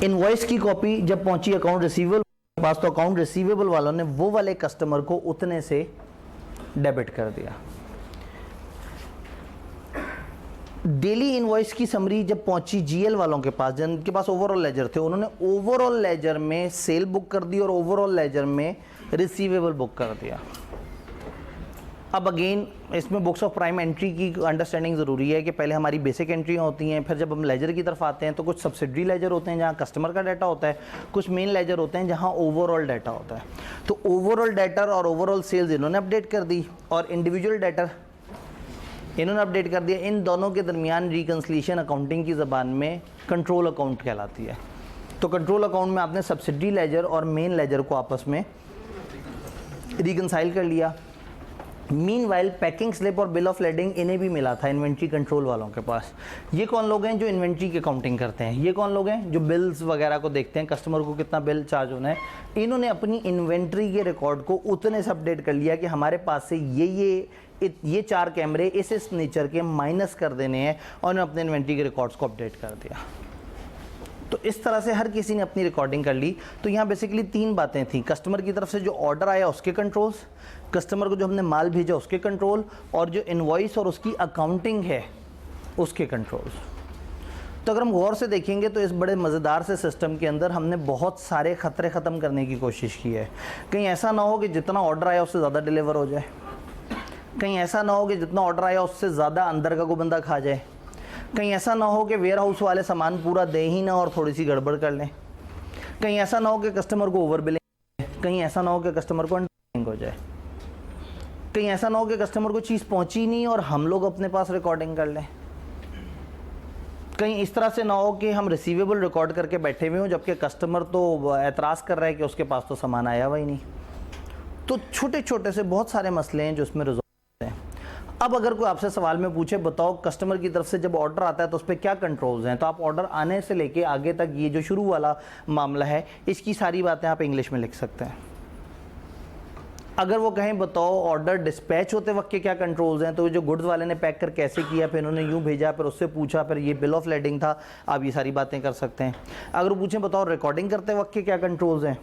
इनवॉइस की कॉपी जब पहुंची अकाउंट रिसीवेबल के पास, तो अकाउंट रिसीवेबल वालों ने वो वाले कस्टमर को उतने से डेबिट कर दिया। डेली इनवॉइस की समरी जब पहुंची जीएल वालों के पास, जिनके पास ओवरऑल लेजर थे, उन्होंने ओवरऑल लेजर में सेल बुक कर दी और ओवरऑल लेजर में रिसीवेबल बुक कर दिया। अब अगेन इसमें बुक्स ऑफ प्राइम एंट्री की अंडरस्टैंडिंग ज़रूरी है कि पहले हमारी बेसिक एंट्रियाँ होती हैं, फिर जब हम लेजर की तरफ आते हैं तो कुछ सब्सिडरी लेजर होते हैं जहाँ कस्टमर का डाटा होता है, कुछ मेन लेजर होते हैं जहाँ ओवरऑल डाटा होता है। तो ओवरऑल डाटा और ओवरऑल सेल्स इन्होंने अपडेट कर दी और इंडिविजुअल डाटा इन्होंने अपडेट कर दिया। इन दोनों के दरमियान रिकन्सिलिएशन अकाउंटिंग की ज़बान में कंट्रोल अकाउंट कहलाती है। तो कंट्रोल अकाउंट में आपने सब्सिडरी लेजर और मेन लेजर को आपस में रिकन्साइल कर लिया। मीनवाइल पैकिंग स्लिप और बिल ऑफ लेडिंग इन्हें भी मिला था इन्वेंट्री कंट्रोल वालों के पास। ये कौन लोग हैं जो इन्वेंट्री की अकाउंटिंग करते हैं, ये कौन लोग हैं जो बिल्स वगैरह को देखते हैं, कस्टमर को कितना बिल चार्ज होना है। इन्होंने अपनी इन्वेंट्री के रिकॉर्ड को उतने से अपडेट कर लिया कि हमारे पास से ये 4 कैमरे इस नेचर के माइनस कर देने हैं, और उन्होंने अपने इन्वेंट्री के रिकॉर्ड्स को अपडेट कर दिया। तो इस तरह से हर किसी ने अपनी रिकॉर्डिंग कर ली। तो यहाँ बेसिकली 3 बातें थी, कस्टमर की तरफ से जो ऑर्डर आया उसके कंट्रोल्स, कस्टमर को जो हमने माल भेजा उसके कंट्रोल, और जो इनवॉइस और उसकी अकाउंटिंग है उसके कंट्रोल्स। तो अगर हम गौर से देखेंगे तो इस बड़े मज़ेदार से सिस्टम के अंदर हमने बहुत सारे ख़तरे ख़त्म करने की कोशिश की है। कहीं ऐसा ना हो कि जितना ऑर्डर आया उससे ज़्यादा डिलीवर हो जाए, कहीं ऐसा ना हो कि जितना ऑर्डर आया उससे ज़्यादा अंदर का कोई बंदा खा जाए, कहीं ऐसा ना हो कि वेयर हाउस वाले सामान पूरा दे ही ना और थोड़ी सी गड़बड़ कर लें, कहीं ऐसा ना हो कि कस्टमर को ओवर बिलिंग, कहीं ऐसा ना हो कि कस्टमर को अंडर हो जाए, कहीं ऐसा ना हो कि कस्टमर को चीज़ पहुंची नहीं और हम लोग अपने पास रिकॉर्डिंग कर लें, कहीं इस तरह से ना हो कि हम रिसीवेबल रिकॉर्ड करके बैठे हुए हों जबकि कस्टमर तो एतराज़ कर रहा है कि उसके पास तो सामान आया हुआ ही नहीं। तो छोटे छोटे से बहुत सारे मसले हैं जो इसमें रिजॉल्व होते हैं। अब अगर कोई आपसे सवाल में पूछे बताओ कस्टमर की तरफ से जब ऑर्डर आता है तो उस पर क्या कंट्रोल्स हैं, तो आप ऑर्डर आने से लेके आगे तक ये जो शुरू वाला मामला है इसकी सारी बातें आप इंग्लिश में लिख सकते हैं। अगर वो कहें बताओ ऑर्डर डिस्पैच होते वक्त के क्या कंट्रोल्स हैं, तो जो गुड्स वाले ने पैक कर कैसे किया, फिर उन्होंने यूँ भेजा, फिर उससे पूछा, फिर ये बिल ऑफ लेडिंग था, आप ये सारी बातें कर सकते हैं। अगर वो पूछें बताओ रिकॉर्डिंग करते वक्त के क्या कंट्रोल्स हैं,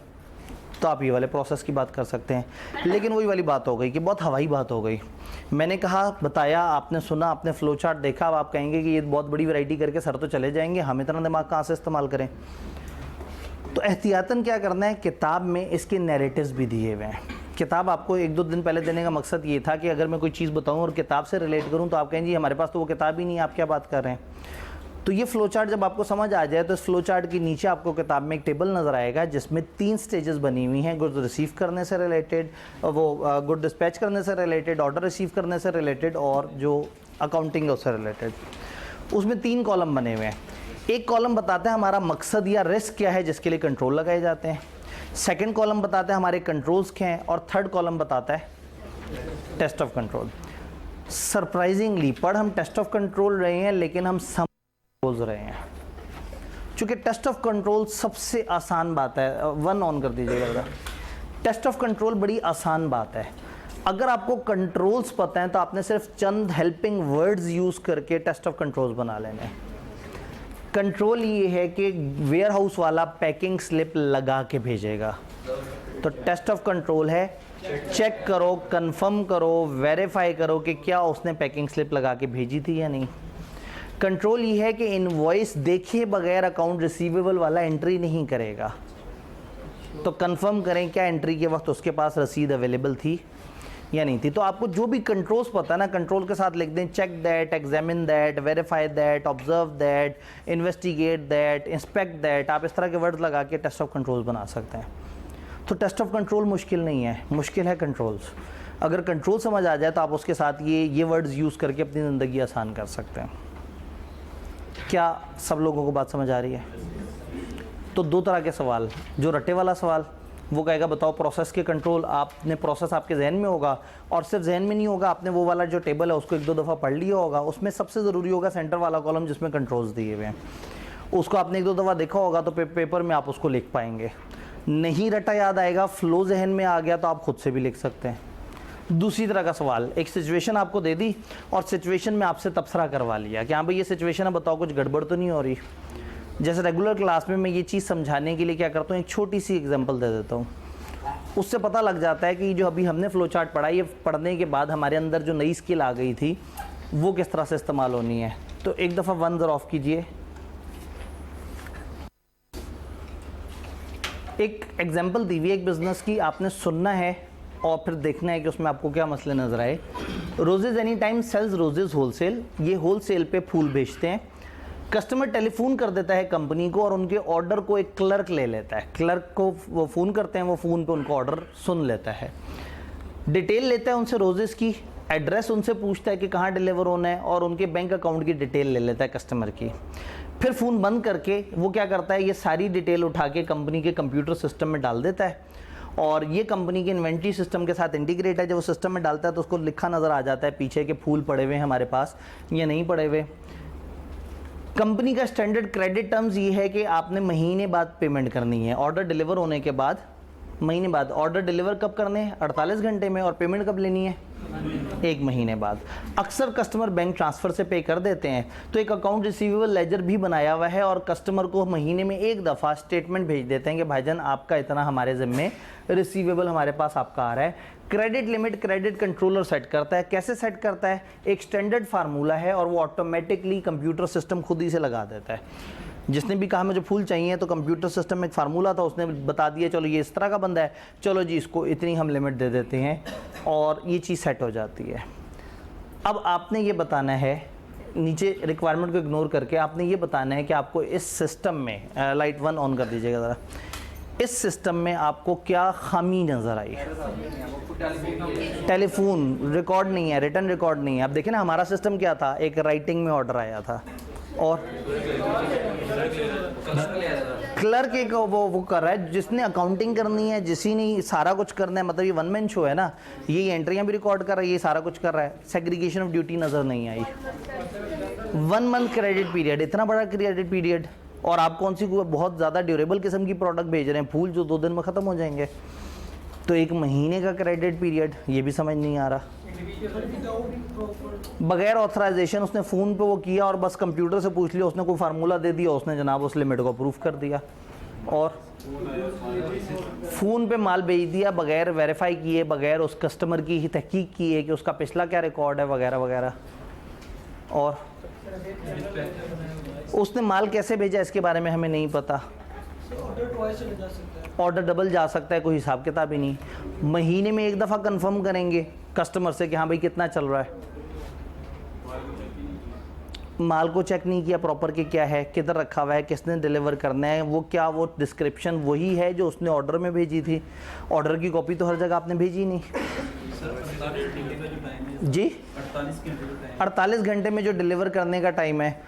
तो आप ये वाले प्रोसेस की बात कर सकते हैं। लेकिन वही वाली बात हो गई कि बहुत हवाई बात हो गई। मैंने कहा बताया, आपने सुना, आपने फ्लो चार्ट देखा, अब आप कहेंगे कि ये बहुत बड़ी वैरायटी करके सर तो चले जाएंगे, हम इतना दिमाग कहाँ से इस्तेमाल करें। तो एहतियातन क्या करना है, किताब में इसके नैरेटिव्स भी दिए हुए हैं। किताब आपको 1-2 दिन पहले देने का मकसद ये था कि अगर मैं कोई चीज़ बताऊं और किताब से रिलेट करूं तो आप कहें जी हमारे पास तो वो किताब ही नहीं है, आप क्या बात कर रहे हैं। तो ये फ्लो चार्ट जब आपको समझ आ जाए तो इस फ्लो चार्ट के नीचे आपको किताब में एक टेबल नज़र आएगा जिसमें 3 स्टेजेस बनी हुई हैं, गुड्स रिसीव करने से रिलेटेड, वो गुड डिस्पैच करने से रिलेटेड, ऑर्डर रिसीव करने से रिलेटेड और जो अकाउंटिंग है उससे रिलेटेड। उसमें 3 कॉलम बने हुए हैं। एक कॉलम बताता है हमारा मकसद या रिस्क क्या है जिसके लिए कंट्रोल लगाए जाते हैं, सेकंड कॉलम बताता है हमारे कंट्रोल्स क्या हैं, और थर्ड कॉलम बताता है टेस्ट ऑफ कंट्रोल। सरप्राइजिंगली पढ़ हम टेस्ट ऑफ कंट्रोल रहे हैं लेकिन हम समझ रहे हैं, चूंकि टेस्ट ऑफ कंट्रोल सबसे आसान बात है। 1 ऑन कर दीजिएगा। टेस्ट ऑफ कंट्रोल बड़ी आसान बात है। अगर आपको कंट्रोल्स पता है तो आपने सिर्फ चंद हेल्पिंग वर्ड्स यूज करके टेस्ट ऑफ कंट्रोल्स बना लेने हैं। कंट्रोल ये है कि वेयर हाउस वाला पैकिंग स्लिप लगा के भेजेगा। तो टेस्ट ऑफ कंट्रोल है चेक करो, कंफर्म करो, वेरीफाई करो कि क्या उसने पैकिंग स्लिप लगा के भेजी थी या नहीं। कंट्रोल ये है कि इनवॉइस देखे बगैर अकाउंट रिसीवेबल वाला एंट्री नहीं करेगा। तो कंफर्म करें क्या एंट्री के वक्त उसके पास रसीद अवेलेबल थी या नहीं थी। तो आपको जो भी कंट्रोल्स पता है ना, कंट्रोल के साथ लिख दें check that, examine that, verify that, observe that, investigate that, inspect that. आप इस तरह के वर्ड्स लगा के टेस्ट ऑफ कंट्रोल बना सकते हैं। तो टेस्ट ऑफ कंट्रोल मुश्किल नहीं है, मुश्किल है कंट्रोल्स। अगर कंट्रोल समझ आ जाए तो आप उसके साथ ये वर्ड्स यूज़ करके अपनी ज़िंदगी आसान कर सकते हैं। क्या सब लोगों को बात समझ आ रही है? तो दो तरह के सवाल, जो रटे वाला सवाल वो कहेगा बताओ प्रोसेस के कंट्रोल, आपने प्रोसेस आपके जहन में होगा, और सिर्फ जहन में नहीं होगा, आपने वो वाला जो टेबल है उसको एक दो दफ़ा पढ़ लिया होगा। उसमें सबसे ज़रूरी होगा सेंटर वाला कॉलम जिसमें कंट्रोल्स दिए हुए हैं, उसको आपने एक दो दफ़ा देखा होगा तो पेपर में आप उसको लिख पाएंगे। नहीं रटा याद आएगा, फ्लो जहन में आ गया तो आप खुद से भी लिख सकते हैं। दूसरी तरह का सवाल, एक सिचुएशन आपको दे दी और सिचुएशन में आपसे तबसरा करवा लिया कि हाँ भाई ये सिचुएशन है, बताओ कुछ गड़बड़ तो नहीं हो रही। जैसे रेगुलर क्लास में मैं ये चीज़ समझाने के लिए क्या करता हूँ, एक छोटी सी एग्जांपल दे देता हूँ, उससे पता लग जाता है कि जो अभी हमने फ्लो चार्ट पढ़ा, ये पढ़ने के बाद हमारे अंदर जो नई स्किल आ गई थी वो किस तरह से इस्तेमाल होनी है। तो एक दफ़ा वन ज़रा ऑफ कीजिए। एक एग्जांपल दी हुई है एक बिज़नेस की, आपने सुनना है और फिर देखना है कि उसमें आपको क्या मसले नज़र आए। Roses any time sells roses wholesale, ये होलसेल पे फूल बेचते हैं। कस्टमर टेलीफोन कर देता है कंपनी को और उनके ऑर्डर को एक क्लर्क ले लेता है। क्लर्क को वो फ़ोन करते हैं, वो फ़ोन पे उनका ऑर्डर सुन लेता है, डिटेल लेता है उनसे रोजेज़ की, एड्रेस उनसे पूछता है कि कहाँ डिलीवर होना है, और उनके बैंक अकाउंट की डिटेल ले लेता है कस्टमर की। फिर फ़ोन बंद करके वो क्या करता है, ये सारी डिटेल उठा के कंपनी के कंप्यूटर सिस्टम में डाल देता है, और ये कंपनी के इन्वेंट्री सिस्टम के साथ इंटीग्रेट है। जब वो सिस्टम में डालता है तो उसको लिखा नज़र आ जाता है पीछे के फूल पड़े हुए हैं हमारे पास या नहीं पड़े हुए। कंपनी का स्टैंडर्ड क्रेडिट टर्म्स ये है कि आपने महीने बाद पेमेंट करनी है, ऑर्डर डिलीवर होने के बाद महीने बाद। ऑर्डर डिलीवर कब करने हैं? 48 घंटे में। और पेमेंट कब लेनी है? 1 महीने बाद। अक्सर कस्टमर बैंक ट्रांसफ़र से पे कर देते हैं, तो एक अकाउंट रिसीवेबल लेजर भी बनाया हुआ है और कस्टमर को महीने में एक दफ़ा स्टेटमेंट भेज देते हैं कि भाईजान आपका इतना हमारे ज़िम्मे रिसीवेबल हमारे पास आपका आ रहा है। Credit limit credit controller set करता है। कैसे सेट करता है? एक स्टैंडर्ड फार्मूला है और वो ऑटोमेटिकली कंप्यूटर सिस्टम खुद ही से लगा देता है। जिसने भी कहा मुझे फूल चाहिए तो कंप्यूटर सिस्टम में एक फार्मूला था, उसने बता दिया चलो ये इस तरह का बंदा है, चलो जी इसको इतनी हम लिमिट दे देते हैं और ये चीज़ सेट हो जाती है। अब आपने ये बताना है, नीचे रिक्वायरमेंट को इग्नोर करके आपने ये बताना है कि आपको इस सिस्टम में, लाइट 1 ऑन कर दीजिएगा ज़रा, इस सिस्टम में आपको क्या खामी नज़र आई? टेलीफोन रिकॉर्ड नहीं है, रिटर्न रिकॉर्ड नहीं है। अब देखें ना हमारा सिस्टम क्या था, एक राइटिंग में ऑर्डर आया था और क्लर्क एक वो कर रहा है, जिसने अकाउंटिंग करनी है, जिसी ने सारा कुछ करना है, मतलब ये वन मैन शो है ना, ये एंट्रियां भी रिकॉर्ड कर रहा है, ये सारा कुछ कर रहा है। सेग्रीगेशन ऑफ ड्यूटी नज़र नहीं आई। 1 मंथ क्रेडिट पीरियड, इतना बड़ा क्रेडिट पीरियड, और आप कौन सी बहुत ज़्यादा ड्यूरेबल किस्म की प्रोडक्ट भेज रहे हैं, फूल जो 2 दिन में ख़त्म हो जाएंगे। तो 1 महीने का क्रेडिट पीरियड, ये भी समझ नहीं आ रहा। बगैर ऑथराइजेशन उसने फ़ोन पे वो किया और बस कंप्यूटर से पूछ लिया, उसने कोई फार्मूला दे दिया, उसने जनाब उस लिमिट को अप्रूव कर दिया और फ़ोन पे माल भेज दिया बगैर वेरीफाई किए, बगैर उस कस्टमर की ही तहकीक किए कि उसका पिछला क्या रिकॉर्ड है वगैरह वगैरह। और उसने माल कैसे भेजा इसके बारे में हमें नहीं पता। ऑर्डर डबल जा सकता है, कोई हिसाब किताब ही नहीं। महीने में एक दफ़ा कंफर्म करेंगे कस्टमर से कि हाँ भाई कितना चल रहा है। माल को चेक नहीं किया प्रॉपर कि क्या है, किधर रखा हुआ है, किसने डिलीवर करना है, वो क्या वो डिस्क्रिप्शन वही है जो उसने ऑर्डर में भेजी थी। ऑर्डर की कॉपी तो हर जगह आपने भेजी नहीं जी। 48 घंटे में जो डिलीवर करने का टाइम है,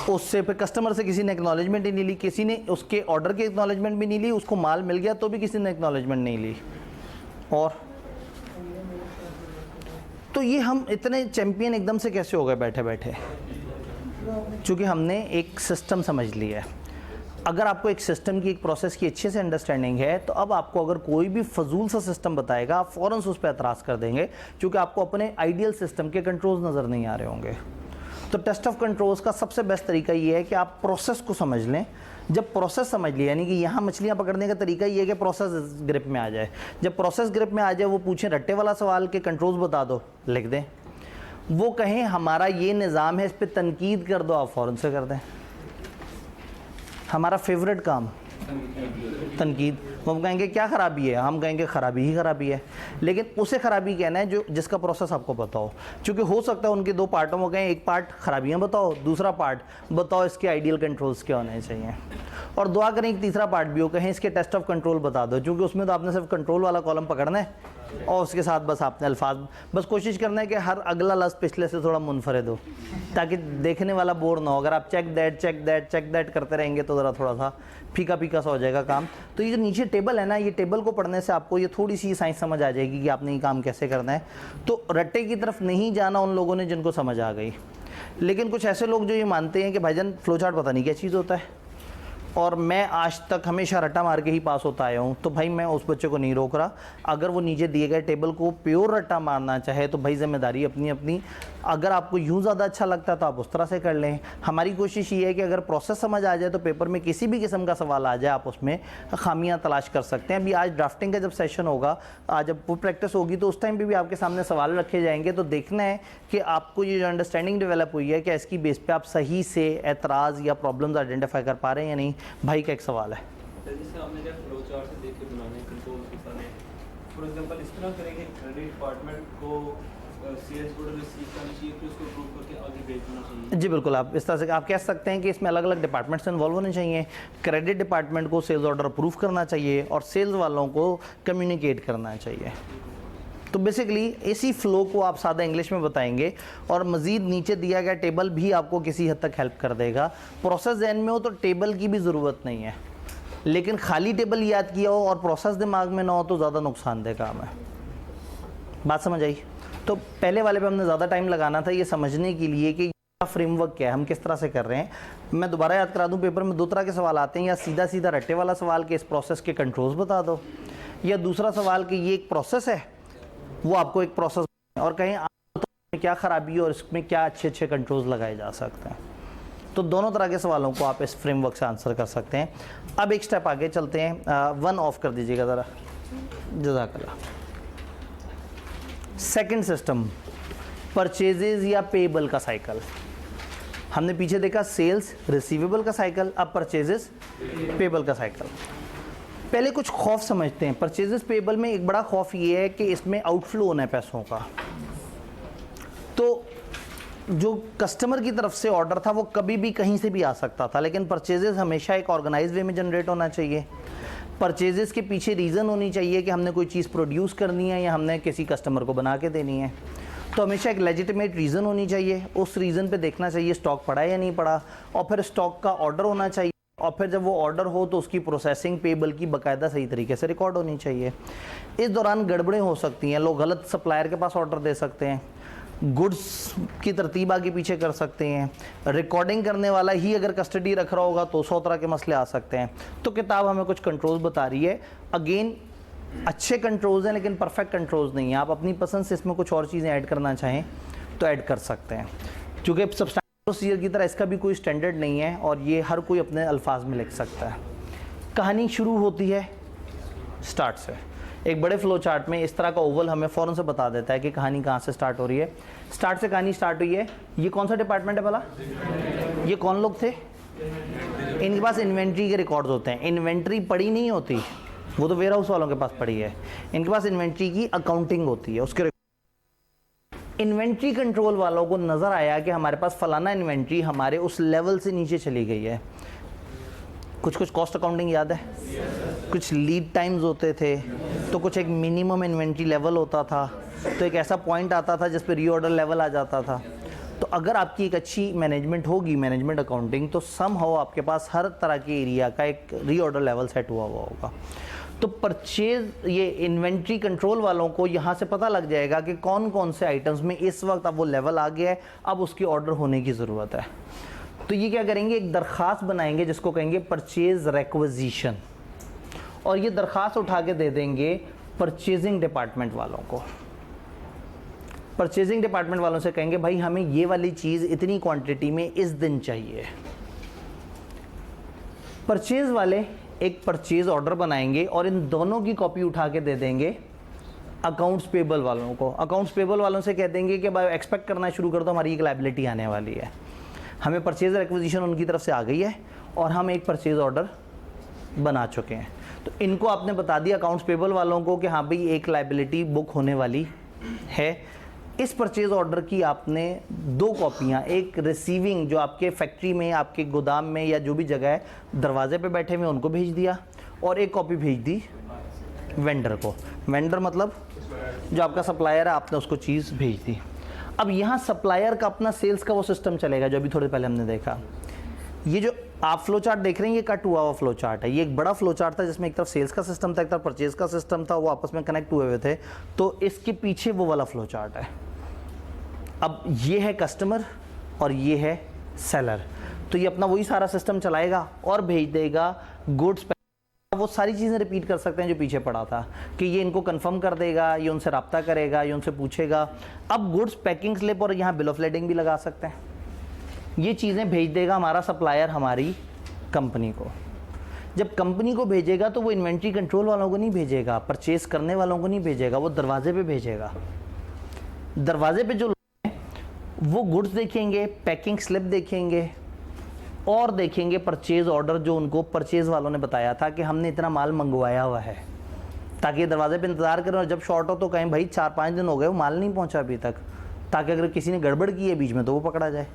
उससे फिर कस्टमर से किसी ने एक्नॉलेजमेंट ही नहीं ली, किसी ने उसके ऑर्डर की एक्नॉलेजमेंट भी नहीं ली, उसको माल मिल गया तो भी किसी ने एक्नॉलेजमेंट नहीं ली। और तो ये हम इतने चैंपियन एकदम से कैसे हो गए बैठे बैठे? क्योंकि हमने एक सिस्टम समझ लिया है। अगर आपको एक सिस्टम की, एक प्रोसेस की अच्छे से अंडरस्टैंडिंग है तो अब आपको अगर कोई भी फजूल सा सिस्टम बताएगा आप फ़ौरन से उस पर एतराज़ कर देंगे, क्योंकि आपको अपने आइडियल सिस्टम के कंट्रोल्स नज़र नहीं आ रहे होंगे। तो टेस्ट ऑफ कंट्रोल्स का सबसे बेस्ट तरीका ये है कि आप प्रोसेस को समझ लें। जब प्रोसेस समझ लिया, यानी कि यहाँ मछलियाँ पकड़ने का तरीका ये है कि प्रोसेस ग्रिप में आ जाए। जब प्रोसेस ग्रिप में आ जाए, वो पूछें रट्टे वाला सवाल के कंट्रोल्स बता दो, लिख दें। वो कहें हमारा ये निज़ाम है, इस पर तनकीद कर दो, आप फ़ौरन से कर दें। हमारा फेवरेट काम तनकीद। वो कहेंगे क्या ख़राबी है, हम कहेंगे ख़राबी ही ख़राबी है, लेकिन उसे ख़राबी कहना है जो जिसका प्रोसेस आपको पता हो। क्योंकि हो सकता है उनके दो पार्टों में कहें, एक पार्ट ख़राबियाँ बताओ, दूसरा पार्ट बताओ इसके आइडियल कंट्रोल्स क्या होने चाहिए, और दुआ करें एक तीसरा पार्ट भी हो, कहें इसके टेस्ट ऑफ कंट्रोल बता दो। क्योंकि उसमें तो आपने सिर्फ कंट्रोल वाला कॉलम पकड़ना है और उसके साथ बस आपने अल्फाज, बस कोशिश करना है कि हर अगला लफ्ज़ पिछले से थोड़ा मुनफरिद हो, ताकि देखने वाला बोर ना हो। अगर आप चेक दैट करते रहेंगे तो ज़रा थोड़ा सा फीका फीका सा हो जाएगा काम। तो ये जो नीचे टेबल है ना, ये टेबल को पढ़ने से आपको ये थोड़ी सी साइंस समझ आ जाएगी कि आपने ये काम कैसे करना है। तो रट्टे की तरफ नहीं जाना उन लोगों ने जिनको समझ आ गई। लेकिन कुछ ऐसे लोग जो ये मानते हैं कि भाईजान फ्लो चार्ट पता नहीं क्या चीज़ होता है और मैं आज तक हमेशा रट्टा मार के ही पास होता आया हूँ, तो भाई मैं उस बच्चे को नहीं रोक रहा। अगर वो नीचे दिए गए टेबल को प्योर रट्टा मारना चाहे तो भाई जिम्मेदारी अपनी अपनी। अगर आपको यूँ ज़्यादा अच्छा लगता है तो आप उस तरह से कर लें। हमारी कोशिश ये है कि अगर प्रोसेस समझ आ जाए तो पेपर में किसी भी किस्म का सवाल आ जाए, आप उसमें खामियां तलाश कर सकते हैं। अभी आज ड्राफ्टिंग का जब सेशन होगा, आज जब वो प्रैक्टिस होगी, तो उस टाइम पे भी आपके सामने सवाल रखे जाएंगे। तो देखना है कि आपको ये जो अंडरस्टैंडिंग डेवलप हुई है, क्या इसकी बेस पे आप सही से एतराज़ या प्रॉब्लम्स आइडेंटिफाई कर पा रहे हैं या नहीं। भाई का एक सवाल है, जैसे आपने जब फ्लो चार्ट से देख के बनाने कंट्रोल के सामने, फॉर एग्जांपल इस तरह करेंगे क्रेडिट डिपार्टमेंट को सेल्स ऑर्डर रिसीव करना चाहिए, फिर उसको अप्रूव करके आगे भेजना चाहिए। जी बिल्कुल, आप इस तरह से आप कह सकते हैं कि इसमें अलग अलग डिपार्टमेंट्स इन्वॉल्व होने चाहिए। क्रेडिट डिपार्टमेंट को सेल्स ऑर्डर अप्रूव करना चाहिए और सेल्स वालों को कम्युनिकेट करना चाहिए। तो बेसिकली इसी फ्लो को आप सादा इंग्लिश में बताएंगे और मज़ीद नीचे दिया गया टेबल भी आपको किसी हद तक हेल्प कर देगा। प्रोसेस जहन में हो तो टेबल की भी ज़रूरत नहीं है, लेकिन खाली टेबल याद किया हो और प्रोसेस दिमाग में ना हो तो ज़्यादा नुकसानदेह काम है। बात समझ आई? तो पहले वाले पे हमने ज़्यादा टाइम लगाना था ये समझने के लिए कि फ्रेमवर्क क्या है, हम किस तरह से कर रहे हैं। मैं दोबारा याद करा दूं, पेपर में दो तरह के सवाल आते हैं, या सीधा सीधा रट्टे वाला सवाल कि इस प्रोसेस के कंट्रोल्स बता दो, या दूसरा सवाल कि ये एक प्रोसेस है, वो आपको एक प्रोसेस और कहें आप क्या ख़राबी है और इसमें क्या अच्छे अच्छे कंट्रोल्स लगाए जा सकते हैं। तो दोनों तरह के सवालों को आप इस फ्रेमवर्क से आंसर कर सकते हैं। अब एक स्टेप आगे चलते हैं। वन ऑफ कर दीजिएगा ज़रा, जज़ाकल्लाह। सेकंड सिस्टम, परचेजेज या पेबल का साइकिल। हमने पीछे देखा सेल्स रिसीवेबल का साइकिल, अब परचेजेस पेबल का साइकिल। पहले कुछ खौफ समझते हैं। परचेजेस पेबल में एक बड़ा खौफ ये है कि इसमें आउटफ्लो होना है पैसों का। तो जो कस्टमर की तरफ से ऑर्डर था वो कभी भी कहीं से भी आ सकता था, लेकिन परचेजेस हमेशा एक ऑर्गेनाइज वे में जनरेट होना चाहिए। परचेजेस के पीछे रीज़न होनी चाहिए कि हमने कोई चीज़ प्रोड्यूस करनी है या हमने किसी कस्टमर को बना के देनी है। तो हमेशा एक लेजिटिमेट रीज़न होनी चाहिए। उस रीज़न पे देखना चाहिए स्टॉक पड़ा है या नहीं पड़ा, और फिर स्टॉक का ऑर्डर होना चाहिए, और फिर जब वो ऑर्डर हो तो उसकी प्रोसेसिंग पेबल की बाकायदा सही तरीके से रिकॉर्ड होनी चाहिए। इस दौरान गड़बड़ें हो सकती हैं, लोग गलत सप्लायर के पास ऑर्डर दे सकते हैं, गुड्स की तरतीब आगे पीछे कर सकते हैं, रिकॉर्डिंग करने वाला ही अगर कस्टडी रख रहा होगा तो 100 तरह के मसले आ सकते हैं। तो किताब हमें कुछ कंट्रोल्स बता रही है। अगेन अच्छे कंट्रोल्स हैं लेकिन परफेक्ट कंट्रोल्स नहीं है। आप अपनी पसंद से इसमें कुछ और चीज़ें ऐड करना चाहें तो ऐड कर सकते हैं, क्योंकि सब्सटैंडर्ड प्रोसीजर की तरह इसका भी कोई स्टैंडर्ड नहीं है और ये हर कोई अपने अल्फाज में लिख सकता है। कहानी शुरू होती है स्टार्ट से। एक बड़े फ्लो चार्ट में इस तरह का ओवल हमें फ़ौरन से बता देता है कि कहानी कहाँ से स्टार्ट हो रही है। स्टार्ट से कहानी स्टार्ट हुई है। ये कौन सा डिपार्टमेंट है भला? ये कौन लोग थे? इनके पास इन्वेंट्री के रिकॉर्ड्स होते हैं। इन्वेंट्री पड़ी नहीं होती, वो तो वेयर हाउस वालों के पास पड़ी है। इनके पास इन्वेंट्री की अकाउंटिंग होती है, उसके इन्वेंट्री कंट्रोल वालों को नज़र आया कि हमारे पास फलाना इन्वेंट्री हमारे उस लेवल से नीचे चली गई है। कुछ कॉस्ट अकाउंटिंग याद है? कुछ लीड टाइम्स होते थे, तो कुछ एक मिनिमम इन्वेंट्री लेवल होता था, तो एक ऐसा पॉइंट आता था जिस पे रीऑर्डर लेवल आ जाता था। तो अगर आपकी एक अच्छी मैनेजमेंट होगी, मैनेजमेंट अकाउंटिंग, तो समहाउ आपके पास हर तरह के एरिया का एक रीऑर्डर लेवल सेट हुआ होगा। तो परचेज ये इन्वेंट्री कंट्रोल वालों को यहाँ से पता लग जाएगा कि कौन कौन से आइटम्स में इस वक्त अब वो लेवल आ गया है, अब उसकी ऑर्डर होने की ज़रूरत है। तो ये क्या करेंगे, एक दरख्वास्त बनाएंगे जिसको कहेंगे परचेज रिक्विजिशन, और ये दरख्वास्त उठा के दे देंगे परचेजिंग डिपार्टमेंट वालों को। परचेजिंग डिपार्टमेंट वालों से कहेंगे भाई हमें ये वाली चीज़ इतनी क्वांटिटी में इस दिन चाहिए। परचेज वाले एक परचेज ऑर्डर बनाएंगे और इन दोनों की कॉपी उठा के दे देंगे अकाउंट्स पेबल वालों को। अकाउंट्स पेबल वालों से कह देंगे कि भाई एक्सपेक्ट करना शुरू कर दो, हमारी एक लायबिलिटी आने वाली है। हमें परचेज एक्विजिशन उनकी तरफ से आ गई है और हम एक परचेज ऑर्डर बना चुके हैं। तो इनको आपने बता दिया अकाउंट्स पेबल वालों को कि हाँ भाई एक लायबिलिटी बुक होने वाली है। इस परचेज ऑर्डर की आपने 2 कॉपियाँ, एक रिसीविंग जो आपके फैक्ट्री में, आपके गोदाम में या जो भी जगह है दरवाजे पे बैठे हुए उनको भेज दिया, और एक कॉपी भेज दी वेंडर को। वेंडर मतलब जो आपका सप्लायर है, आपने उसको चीज़ भेज दी। अब यहाँ सप्लायर का अपना सेल्स का वो सिस्टम चलेगा जो अभी थोड़े पहले हमने देखा। ये जो आप फ्लो चार्ट देख रहे हैं ये कट हुआ हुआ फ्लो चार्ट है। ये एक बड़ा फ्लो चार्ट था जिसमें एक तरफ सेल्स का सिस्टम था, एक तरफ परचेज का सिस्टम था, वो आपस में कनेक्ट हुए हुए थे। तो इसके पीछे वो वाला फ्लो चार्ट है। अब ये है कस्टमर और ये है सेलर, तो ये अपना वही सारा सिस्टम चलाएगा और भेज देगा गुड्स। वो सारी चीज़ें रिपीट कर सकते हैं जो पीछे पड़ा था कि ये इनको कंफर्म कर देगा, ये उनसे रब्ता करेगा, ये उनसे पूछेगा। अब गुड्स पैकिंग स्लिप और यहाँ बिल ऑफ लेडिंग भी लगा सकते हैं। ये चीज़ें भेज देगा हमारा सप्लायर हमारी कंपनी को। जब कंपनी को भेजेगा तो वो इन्वेंट्री कंट्रोल वालों को नहीं भेजेगा, परचेज करने वालों को नहीं भेजेगा, वो दरवाजे पे भेजेगा। दरवाजे पे जो लोग हैं वो गुड्स देखेंगे, पैकिंग स्लिप देखेंगे और देखेंगे परचेज ऑर्डर जो उनको परचेज वालों ने बताया था कि हमने इतना माल मंगवाया हुआ है, ताकि दरवाजे पे इंतज़ार करें और जब शॉर्ट हो तो कहें भाई 4-5 दिन हो गए वो माल नहीं पहुंचा अभी तक, ताकि अगर किसी ने गड़बड़ की है बीच में तो वो पकड़ा जाए।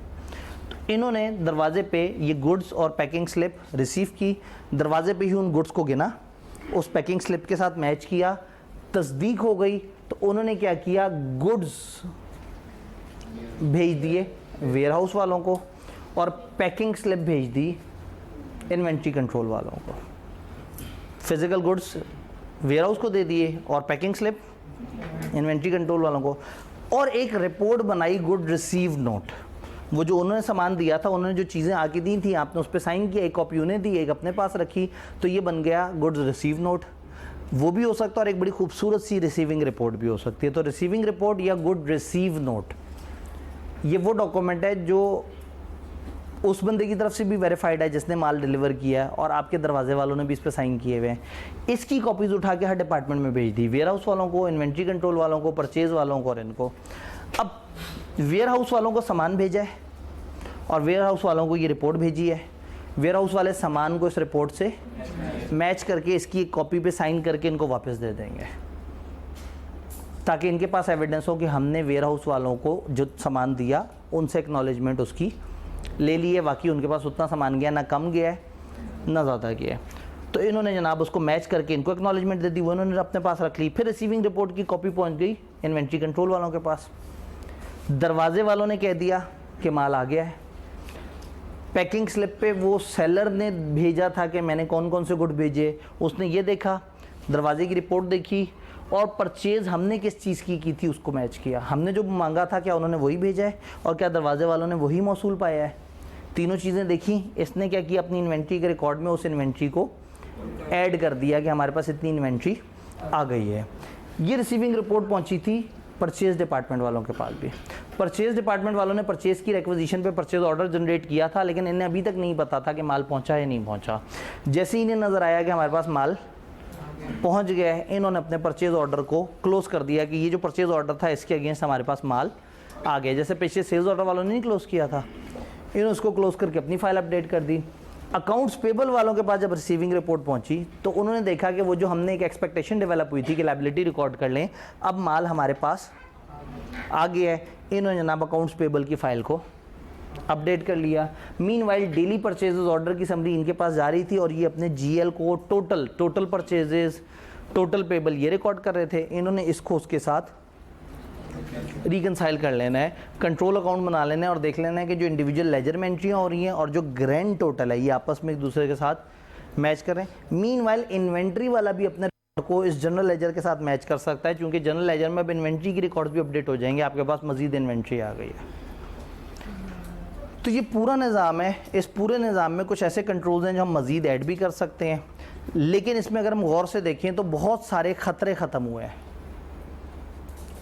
तो इन्होंने दरवाजे पे ये गुड्स और पैकिंग स्लिप रिसीव की, दरवाजे पे ही उन गुड्स को गिना, उस पैकिंग स्लिप के साथ मैच किया, तस्दीक हो गई तो उन्होंने क्या किया, गुड्स भेज दिए वेयर हाउस वालों को और पैकिंग स्लिप भेज दी इन्वेंट्री कंट्रोल वालों को। फिजिकल गुड्स वेयर हाउस को दे दिए और पैकिंग स्लिप इन्वेंट्री कंट्रोल वालों को। और एक रिपोर्ट बनाई गुड रिसीव नोट, वो जो उन्होंने सामान दिया था, उन्होंने जो चीज़ें आके दी थी आपने उस पर साइन किया, एक कॉपी उन्हें दी, एक अपने पास रखी, तो ये बन गया गुड्स रिसीव नोट। वो भी हो सकता है और एक बड़ी खूबसूरत सी रिसीविंग रिपोर्ट भी हो सकती है। तो रिसीविंग रिपोर्ट या गुड रिसीव नोट ये वो डॉक्यूमेंट है जो उस बंदे की तरफ से भी वेरीफाइड है जिसने माल डिलीवर किया है और आपके दरवाजे वालों ने भी इस पर साइन किए हुए हैं। इसकी कॉपीज़ उठा के हर डिपार्टमेंट में भेज दी, वेयर हाउस वालों को, इन्वेंट्री कंट्रोल वालों को, परचेज वालों को और इनको। अब वेयर हाउस वालों को सामान भेजा है और वेयर हाउस वालों को ये रिपोर्ट भेजी है। वेयर हाउस वाले सामान को इस रिपोर्ट से मैच करके इसकी एक कॉपी पे साइन करके इनको वापस दे देंगे, ताकि इनके पास एविडेंस हो कि हमने वेयर हाउस वालों को जो सामान दिया उनसे एक्नॉलेजमेंट उसकी ले ली है, वाकई उनके पास उतना सामान गया, ना कम गया है ना ज़्यादा गया है। तो इन्होंने जनाब उसको मैच करके इनको एक्नॉलेजमेंट दे दी, वो इन्होंने अपने पास रख ली। फिर रिसीविंग रिपोर्ट की कॉपी पहुंच गई इन्वेंट्री कंट्रोल वालों के पास। दरवाजे वालों ने कह दिया कि माल आ गया है। पैकिंग स्लिप पे वो सेलर ने भेजा था कि मैंने कौन कौन से गुड भेजे, उसने ये देखा, दरवाजे की रिपोर्ट देखी और परचेज़ हमने किस चीज़ की थी उसको मैच किया। हमने जो मांगा था क्या उन्होंने वही भेजा है और क्या दरवाजे वालों ने वही मौसूल पाया है। तीनों चीज़ें देखी। इसने क्या किया, अपनी इन्वेंट्री के रिकॉर्ड में उस इन्वेंट्री को ऐड कर दिया कि हमारे पास इतनी इन्वेंट्री आ गई है। ये रिसीविंग रिपोर्ट पहुंची थी परचेज डिपार्टमेंट वालों के पास भी। परचेज डिपार्टमेंट वालों ने परचेज की रिक्विजिशन पे परचेज ऑर्डर जनरेट किया था, लेकिन इन्हें अभी तक नहीं पता था कि माल पहुंचा या नहीं पहुंचा। जैसे ही इन्हें नज़र आया कि हमारे पास माल पहुंच गया है, इन्होंने अपने परचेज ऑर्डर को क्लोज कर दिया कि ये जो परचेज ऑर्डर था इसके अगेंस्ट हमारे पास माल आ गया। जैसे पिछले सेल्स ऑर्डर वालों ने नहीं क्लोज किया था, इन्होंने उसको क्लोज करके अपनी फाइल अपडेट कर दी। अकाउंट्स पेबल वालों के पास जब रिसीविंग रिपोर्ट पहुंची तो उन्होंने देखा कि वो जो हमने एक एक्सपेक्टेशन डेवलप हुई थी कि लायबिलिटी रिकॉर्ड कर लें, अब माल हमारे पास आ गया है। इन्होंने जनाब अकाउंट्स पेबल की फ़ाइल को अपडेट कर लिया। मीनवाइल डेली परचेजेस ऑर्डर की समरी इनके पास जा रही थी और ये अपने जीएल को टोटल परचेजेस, टोटल पेबल ये रिकॉर्ड कर रहे थे। इन्होंने इसको उसके साथ रिकनसाइल कर लेना है, कंट्रोल अकाउंट बना लेना है और देख लेना है कि जो इंडिविजुअल लेजर में एंट्रियाँ हो रही हैं और जो ग्रैंड टोटल है ये आपस में एक दूसरे के साथ मैच करें। मीनवाइल इन्वेंट्री वाला भी अपने को इस जनरल लेजर के साथ मैच कर सकता है, क्योंकि जनरल लेजर में अब इन्वेंट्री की रिकॉर्ड भी अपडेट हो जाएंगे, आपके पास मजीद इन्वेंट्री आ गई है। तो ये पूरा निज़ाम है। इस पूरे निज़ाम में कुछ ऐसे कंट्रोल्स हैं जो हम मज़ीद ऐड भी कर सकते हैं, लेकिन इसमें अगर हम गौर से देखें तो बहुत सारे ख़तरे ख़त्म हुए हैं।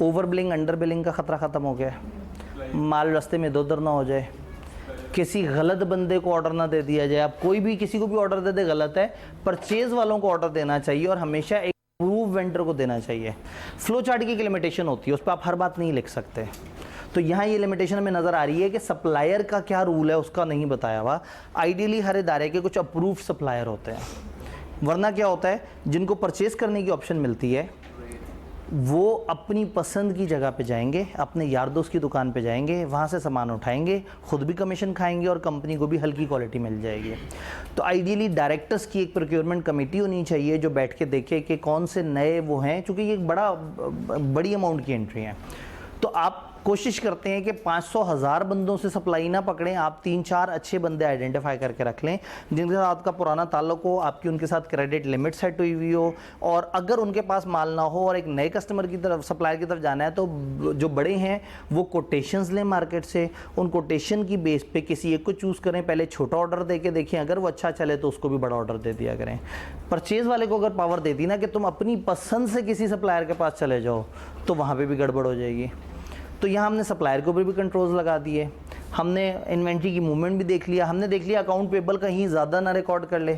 ओवर बिलिंग अंडर बिलिंग का ख़तरा ख़त्म हो गया है। माल रास्ते में इधर उधर ना हो जाए, किसी गलत बंदे को ऑर्डर ना दे दिया जाए। आप कोई भी किसी को भी ऑर्डर दे दे गलत है, परचेज़ वालों को ऑर्डर देना चाहिए और हमेशा एक अप्रूव वेंडर को देना चाहिए। फ्लो चार्ट की एक लिमिटेशन होती है, उस पर आप हर बात नहीं लिख सकते। तो यहाँ ये लिमिटेशन हमें नज़र आ रही है कि सप्लायर का क्या रूल है उसका नहीं बताया हुआ। आइडियली हर इदारे के कुछ अप्रूव सप्लायर होते हैं, वरना क्या होता है जिनको परचेज़ करने की ऑप्शन मिलती है वो अपनी पसंद की जगह पे जाएंगे, अपने यार दोस्त की दुकान पे जाएंगे, वहाँ से सामान उठाएंगे, खुद भी कमीशन खाएंगे और कंपनी को भी हल्की क्वालिटी मिल जाएगी। तो आइडियली डायरेक्टर्स की एक प्रोक्योरमेंट कमेटी होनी चाहिए जो बैठ के देखे कि कौन से नए वो हैं, क्योंकि ये एक बड़ी अमाउंट की एंट्री है। तो आप कोशिश करते हैं कि 500,000 बंदों से सप्लाई ना पकड़ें, आप 3-4 अच्छे बंदे आइडेंटिफाई करके रख लें जिनके साथ आपका पुराना ताल्लुक हो, आपकी उनके साथ क्रेडिट लिमिट सेट हुई हुई हो, और अगर उनके पास माल ना हो और एक नए कस्टमर की तरफ सप्लायर की तरफ जाना है तो जो बड़े हैं वो कोटेशंस लें मार्केट से, उन कोटेशन की बेस पे किसी एक को चूज़ करें, पहले छोटा ऑर्डर दे के देखें, अगर वो अच्छा चले तो उसको भी बड़ा ऑर्डर दे दिया करें। परचेज़ वाले को अगर पावर दे दी ना कि तुम अपनी पसंद से किसी सप्लायर के पास चले जाओ तो वहाँ पर भी गड़बड़ हो जाएगी। तो यहाँ हमने सप्लायर के ऊपर भी कंट्रोल्स लगा दिए, हमने इन्वेंट्री की मूवमेंट भी देख लिया, हमने देख लिया अकाउंट पेबल कहीं ज़्यादा ना रिकॉर्ड कर ले,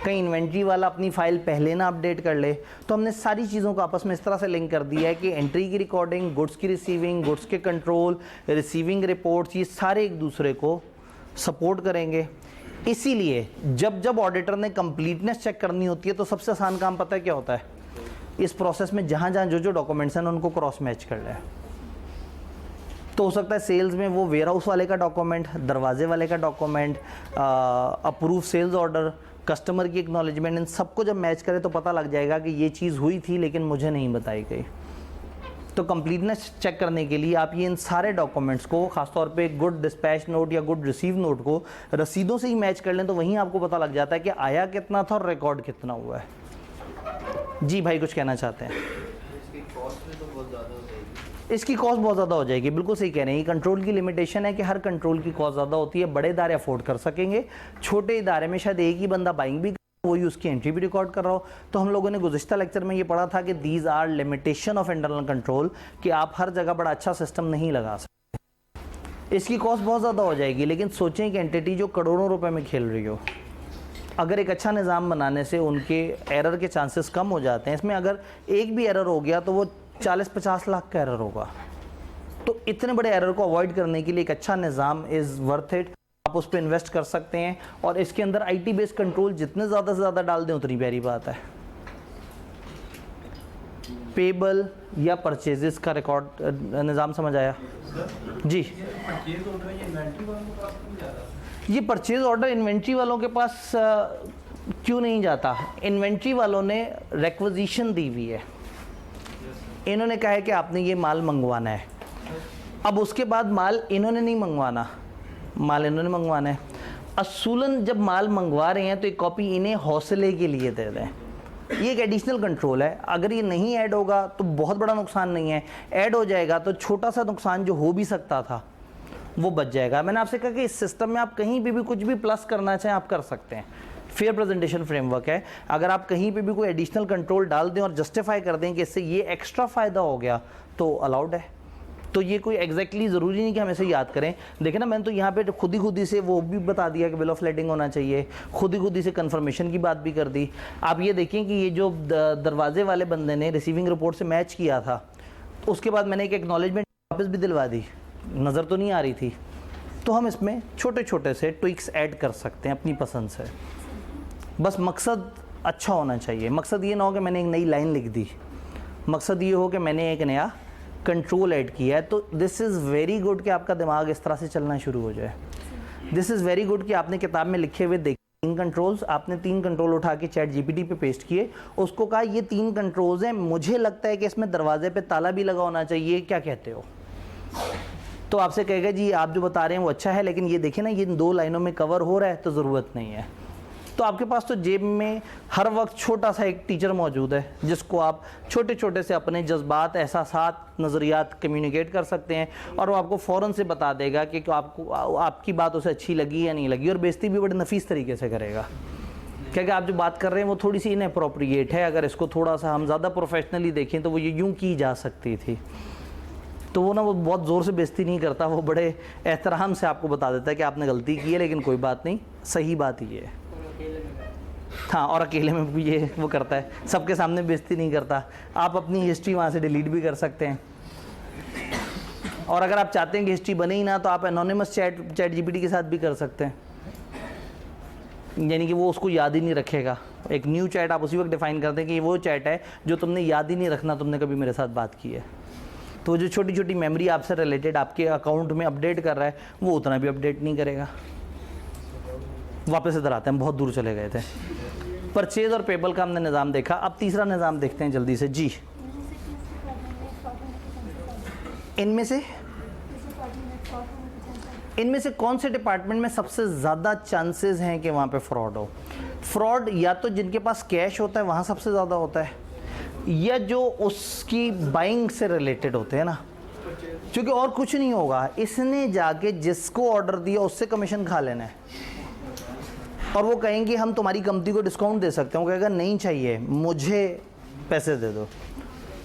कहीं इन्वेंट्री वाला अपनी फ़ाइल पहले ना अपडेट कर ले। तो हमने सारी चीज़ों को आपस में इस तरह से लिंक कर दिया है कि एंट्री की रिकॉर्डिंग, गुड्स की रिसीविंग, गुड्स के कंट्रोल, रिसीविंग रिपोर्ट्स, ये सारे एक दूसरे को सपोर्ट करेंगे। इसीलिए जब ऑडिटर ने कंप्लीटनेस चेक करनी होती है तो सबसे आसान काम पता है क्या होता है, इस प्रोसेस में जहाँ जो डॉक्यूमेंट्स हैं उनको क्रॉस मैच कर लें। तो हो सकता है सेल्स में वो वेयर हाउस वाले का डॉक्यूमेंट, दरवाजे वाले का document, approve sales order, customer की एक्नॉलेजमेंट, इन सबको जब मैच करें तो पता लग जाएगा कि ये चीज़ हुई थी लेकिन मुझे नहीं बताई गई। तो कंप्लीटनेस चेक करने के लिए आप ये इन सारे डॉक्यूमेंट्स को, खासतौर पे गुड डिस्पैच नोट या गुड रिसीव नोट को रसीदों से ही मैच कर लें तो वहीं आपको पता लग जाता है कि आया कितना था और रिकॉर्ड कितना हुआ है। जी भाई कुछ कहना चाहते हैं? इसकी कॉस्ट बहुत ज़्यादा हो जाएगी, बिल्कुल सही कह रहे हैं। ये कंट्रोल की लिमिटेशन है कि हर कंट्रोल की कॉस्ट ज़्यादा होती है। बड़े इदारे अफोर्ड कर सकेंगे, छोटे इदारे में शायद एक ही बंदा बाइंग भी वही उसकी एंट्री भी रिकॉर्ड कर रहा हो। तो हम लोगों ने गुज़िश्ता लेक्चर में ये पढ़ा था कि these are limitation of internal control, कि आप हर जगह बड़ा अच्छा सिस्टम नहीं लगा सकते। इसकी कॉस्ट बहुत ज़्यादा हो जाएगी, लेकिन सोचें कि एंटिटी जो करोड़ों रुपए में खेल रही हो, अगर एक अच्छा निज़ाम बनाने से उनके एरर के चांसेस कम हो जाते हैं। इसमें अगर एक भी एरर हो गया तो वो 40-50 लाख का एरर होगा। तो इतने बड़े एरर को अवॉइड करने के लिए एक अच्छा निज़ाम इज़ वर्थ इट। आप उस पर इन्वेस्ट कर सकते हैं और इसके अंदर आईटी बेस्ड कंट्रोल जितने ज़्यादा से ज़्यादा डाल दें उतनी प्यारी बात है। पेबल या परचेजेस का रिकॉर्ड निज़ाम समझ आया जी? ये परचेज ऑर्डर इन्वेंट्री वालों के पास क्यों नहीं जाता? इन्वेंट्री वालों ने रिक्विजिशन दी हुई है, इन्होंने कहा है कि आपने ये माल मंगवाना है। अब उसके बाद माल इन्होंने नहीं मंगवाना, माल इन्होंने मंगवाना है। असूलन जब माल मंगवा रहे हैं तो एक कॉपी इन्हें हौसले के लिए दे दें। ये एक एडिशनल कंट्रोल है। अगर ये नहीं ऐड होगा तो बहुत बड़ा नुकसान नहीं है, ऐड हो जाएगा तो छोटा सा नुकसान जो हो भी सकता था वो बच जाएगा। मैंने आपसे कहा कि इस सिस्टम में आप कहीं पे भी कुछ भी प्लस करना चाहें आप कर सकते हैं। फेयर प्रेजेंटेशन फ्रेमवर्क है, अगर आप कहीं पे भी कोई एडिशनल कंट्रोल डाल दें और जस्टिफाई कर दें कि इससे ये एक्स्ट्रा फ़ायदा हो गया तो अलाउड है। तो ये कोई एग्जैक्टली ज़रूरी नहीं कि हम इसे याद करें। देखें ना, मैंने तो यहाँ पे खुद ही से वो भी बता दिया कि बिल ऑफ लेडिंग होना चाहिए, खुद ही से कन्फर्मेशन की बात भी कर दी। आप ये देखें कि ये जो दरवाजे वाले बंदे ने रिसीविंग रिपोर्ट से मैच किया था, उसके बाद मैंने एक एक्नॉलेजमेंट वापस भी दिलवा दी, नज़र तो नहीं आ रही थी। तो हम इसमें छोटे छोटे से ट्विक्स ऐड कर सकते हैं अपनी पसंद से। बस मकसद अच्छा होना चाहिए। मकसद ये ना हो कि मैंने एक नई लाइन लिख दी, मकसद ये हो कि मैंने एक नया कंट्रोल ऐड किया है। तो दिस इज़ वेरी गुड कि आपका दिमाग इस तरह से चलना शुरू हो जाए। दिस इज़ वेरी गुड कि आपने किताब में लिखे हुए देखे 3 कंट्रोल्स, आपने 3 कंट्रोल उठा के चैट जीपीटी पे पेस्ट किए, उसको कहा ये 3 कंट्रोल्स हैं, मुझे लगता है कि इसमें दरवाजे पे ताला भी लगा होना चाहिए, क्या कहते हो? तो आपसे कहेगा जी आप जो बता रहे हैं वो अच्छा है, लेकिन ये देखिए ना ये 2 लाइनों में कवर हो रहा है तो ज़रूरत नहीं है। तो आपके पास तो जेब में हर वक्त छोटा सा एक टीचर मौजूद है जिसको आप छोटे छोटे से अपने जज्बात, एहसासात, नज़रियात कम्युनिकेट कर सकते हैं और वो आपको फ़ौरन से बता देगा कि आपको आपकी बात उसे अच्छी लगी या नहीं लगी, और बेइज्जती भी बड़े नफीस तरीके से करेगा। क्योंकि आप जो बात कर रहे हैं वो थोड़ी सी इनअप्रोप्रिएट है, अगर इसको थोड़ा सा हम ज़्यादा प्रोफेशनली देखें तो वो ये यूँ की जा सकती थी। तो वो ना वो बहुत ज़ोर से बेइज्जती नहीं करता, वो बड़े एहतराम से आपको बता देता है कि आपने गलती की है लेकिन कोई बात नहीं, सही बात ये है। हाँ, और अकेले में भी ये वो करता है, सबके सामने बेइज्जती नहीं करता। आप अपनी हिस्ट्री वहाँ से डिलीट भी कर सकते हैं, और अगर आप चाहते हैं कि हिस्ट्री बने ही ना तो आप एनोनिमस चैट जीपीटी के साथ भी कर सकते हैं, यानी कि वो उसको याद ही नहीं रखेगा। एक न्यू चैट आप उसी वक्त डिफाइन कर दें कि ये वो चैट है जो तुमने याद ही नहीं रखना तुमने कभी मेरे साथ बात की है। तो जो छोटी छोटी मेमोरी आपसे रिलेटेड आपके अकाउंट में अपडेट कर रहा है वो उतना भी अपडेट नहीं करेगा। वापस इधर आते हैं, बहुत दूर चले गए थे। परचेज और पेबल का हमने निज़ाम देखा, अब तीसरा निज़ाम देखते हैं जल्दी से। जी, इनमें से कौन से डिपार्टमेंट में सबसे ज़्यादा चांसेस हैं कि वहाँ पे फ्रॉड हो? फ्रॉड या तो जिनके पास कैश होता है वहाँ सबसे ज़्यादा होता है, या जो उसकी बाइंग से रिलेटेड होते हैं ना, क्योंकि और कुछ नहीं होगा, इसने जाके जिसको ऑर्डर दिया उससे कमीशन खा लेना है, और वो कहेंगे हम तुम्हारी कंपनी को डिस्काउंट दे सकते हैं, वो कहेगा नहीं चाहिए, मुझे पैसे दे दो।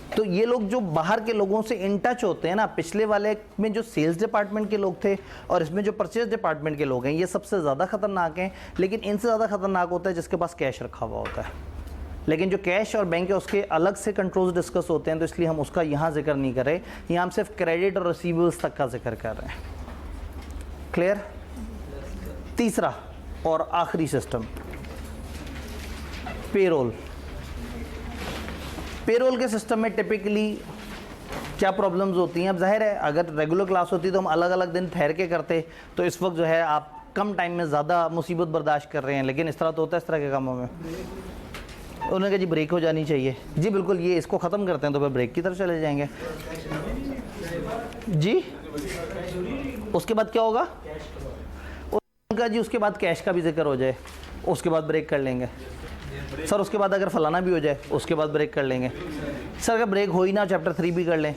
तो ये लोग जो बाहर के लोगों से इन टच होते हैं ना, पिछले वाले में जो सेल्स डिपार्टमेंट के लोग थे और इसमें जो परचेज डिपार्टमेंट के लोग हैं, ये सबसे ज़्यादा खतरनाक हैं। लेकिन इनसे ज़्यादा खतरनाक होता है जिसके पास कैश रखा हुआ होता है। लेकिन जो कैश और बैंक है उसके अलग से कंट्रोल्स डिस्कस होते हैं, तो इसलिए हम उसका यहाँ जिक्र नहीं कर रहे, यहाँ हम सिर्फ क्रेडिट और रिसीवेबल्स तक का जिक्र कर रहे हैं। क्लियर? तीसरा और आखिरी सिस्टम, पेरोल। पेरोल के सिस्टम में टिपिकली क्या प्रॉब्लम्स होती हैं? अब जाहिर है अगर रेगुलर क्लास होती तो हम अलग अलग दिन ठहर के करते, तो इस वक्त जो है आप कम टाइम में ज़्यादा मुसीबत बर्दाश्त कर रहे हैं, लेकिन इस तरह तो होता है इस तरह के कामों में। उन्होंने कहा जी ब्रेक हो जानी चाहिए। जी बिल्कुल, ये इसको ख़त्म करते हैं तो फिर ब्रेक की तरफ चले जाएंगे। जी उसके बाद क्या होगा? उनका जी उसके बाद कैश का भी जिक्र हो जाए, उसके बाद ब्रेक कर लेंगे। सर उसके बाद अगर फलाना भी हो जाए उसके बाद ब्रेक कर लेंगे। सर अगर ब्रेक हो ही ना चैप्टर 3 भी कर लें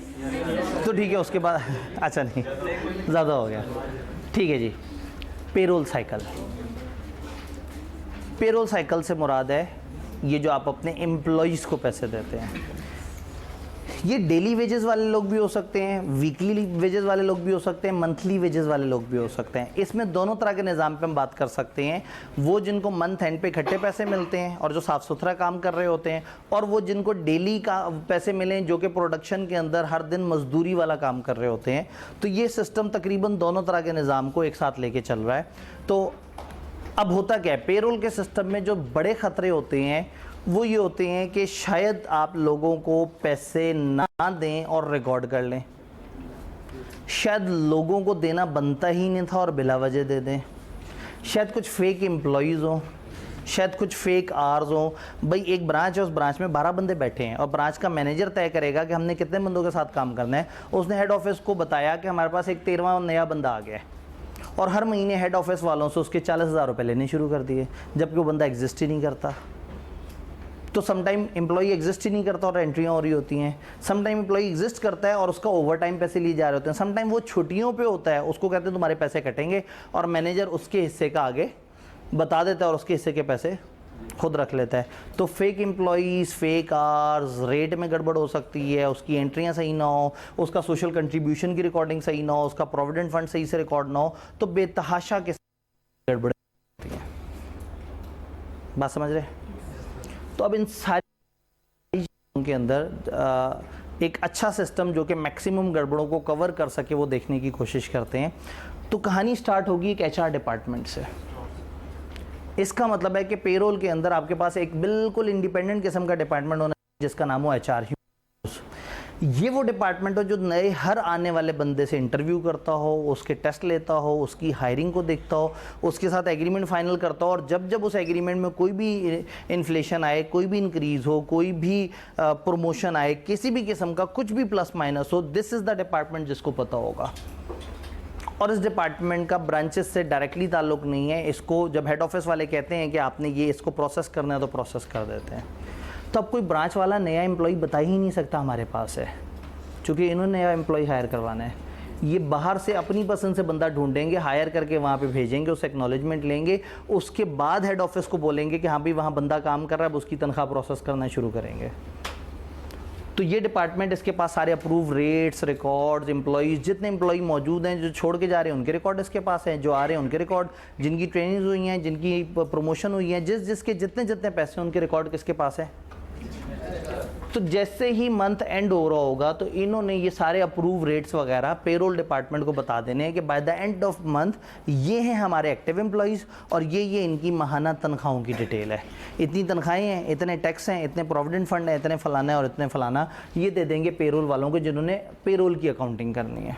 तो ठीक है, उसके बाद अच्छा नहीं, ज़्यादा हो गया, ठीक है जी। पेरोल साइकिल, पेरोल साइकिल से मुराद है ये जो आप अपने एम्प्लॉयज़ को पैसे देते हैं। ये डेली वेजेस वाले लोग भी हो सकते हैं, वीकली वेजेस वाले लोग भी हो सकते हैं, मंथली वेजेस वाले लोग भी हो सकते हैं। इसमें दोनों तरह के निज़ाम पे हम बात कर सकते हैं, वो जिनको मंथ एंड पे इकट्ठे पैसे मिलते हैं और जो साफ़ सुथरा काम कर रहे होते हैं, और वो जिनको डेली का पैसे मिलें जो कि प्रोडक्शन के अंदर हर दिन मजदूरी वाला काम कर रहे होते हैं। तो ये सिस्टम तकरीबन दोनों तरह के निज़ाम को एक साथ लेके चल रहा है। तो अब होता क्या है, पेरोल के सिस्टम में जो बड़े ख़तरे होते हैं वो ये होते हैं कि शायद आप लोगों को पैसे ना दें और रिकॉर्ड कर लें, शायद लोगों को देना बनता ही नहीं था और बिला वजह दे दें, शायद कुछ फेक एम्प्लॉयज़ हों, शायद कुछ फेक आर्स हों। भाई एक ब्रांच है, उस ब्रांच में 12 बंदे बैठे हैं और ब्रांच का मैनेजर तय करेगा कि हमने कितने बंदों के साथ काम करना है। उसने हेड ऑफिस को बताया कि हमारे पास एक 13वां नया बंदा आ गया है, और हर महीने हेड ऑफिस वालों से उसके 40,000 रुपये लेने शुरू कर दिए, जबकि वो बंदा एग्जिस्ट ही नहीं करता। तो समटाइम एम्प्लॉई एग्जिस्ट ही नहीं करता और एंट्रियाँ हो रही होती हैं, समटाइम एम्प्लॉई एग्जिस्ट करता है और उसका ओवर टाइम पैसे लिए जा रहे होते हैं, समटाइम वो छुट्टियों पे होता है, उसको कहते हैं तुम्हारे पैसे कटेंगे, और मैनेजर उसके हिस्से का आगे बता देता है और उसके हिस्से के पैसे खुद रख लेता है। तो fake employees, fake hours, rate में गड़बड़ हो सकती है, उसकी एंट्रियाँ सही ना हो, उसका सोशल कंट्रीब्यूशन की रिकॉर्डिंग सही ना हो, उसका प्रोविडेंट फंड सही से रिकॉर्ड ना हो, तो बेतहाशा के गड़बड़ होती है। बात समझ रहे? तो अब इन सारी चीज़ों के अंदर एक अच्छा सिस्टम जो कि मैक्सिमम गड़बड़ों को कवर कर सके वो देखने की कोशिश करते हैं। तो कहानी स्टार्ट होगी एक एचआर डिपार्टमेंट से। इसका मतलब है कि पेरोल के अंदर आपके पास एक बिल्कुल इंडिपेंडेंट किस्म का डिपार्टमेंट होना है जिसका नाम हो एचआर। ये वो डिपार्टमेंट हो जो नए हर आने वाले बंदे से इंटरव्यू करता हो, उसके टेस्ट लेता हो, उसकी हायरिंग को देखता हो, उसके साथ एग्रीमेंट फाइनल करता हो, और जब जब उस एग्रीमेंट में कोई भी इन्फ्लेशन आए, कोई भी इंक्रीज़ हो, कोई भी प्रमोशन आए, किसी भी किस्म का कुछ भी प्लस माइनस हो, दिस इज़ द डिपार्टमेंट जिसको पता होगा। और इस डिपार्टमेंट का ब्रांचेस से डायरेक्टली ताल्लुक़ नहीं है। इसको जब हेड ऑफिस वाले कहते हैं कि आपने ये इसको प्रोसेस करना है तो प्रोसेस कर देते हैं। तो अब कोई ब्रांच वाला नया एम्प्लॉय बता ही नहीं सकता हमारे पास है, क्योंकि इन्होंने नया एम्प्लॉय हायर करवाना है। ये बाहर से अपनी पसंद से बंदा ढूंढेंगे, हायर करके वहाँ पे भेजेंगे, उससे एक्नॉलेजमेंट लेंगे, उसके बाद हेड ऑफिस को बोलेंगे कि हाँ भाई वहाँ बंदा काम कर रहा है, अब उसकी तनख्वाह प्रोसेस करना शुरू करेंगे। तो ये डिपार्टमेंट, इसके पास सारे अप्रूव रेट्स, रिकॉर्ड्स, एम्प्लॉइज, जितने एम्प्लॉई मौजूद हैं, जो छोड़ के जा रहे हैं उनके रिकॉर्ड इसके पास हैं, जो आ रहे हैं उनके रिकॉर्ड, जिनकी ट्रेनिंग हुई हैं, जिनकी प्रमोशन हुई है, जिसके जितने जितने पैसे हैं उनके रिकॉर्ड किसके पास है। तो जैसे ही मंथ एंड हो रहा होगा तो इन्होंने ये सारे अप्रूव रेट्स वगैरह पेरोल डिपार्टमेंट को बता देने हैं कि by the end of month ये हैं हमारे एक्टिव एम्प्लॉइज़ और ये इनकी माहाना तनख्वाहों की डिटेल है, इतनी तनख्वाहें हैं, इतने टैक्स हैं, इतने प्रोविडेंट फंड है, इतने फलाना है और इतने फलाना, ये दे देंगे पेरोल वालों को जिन्होंने पेरोल की अकाउंटिंग करनी है।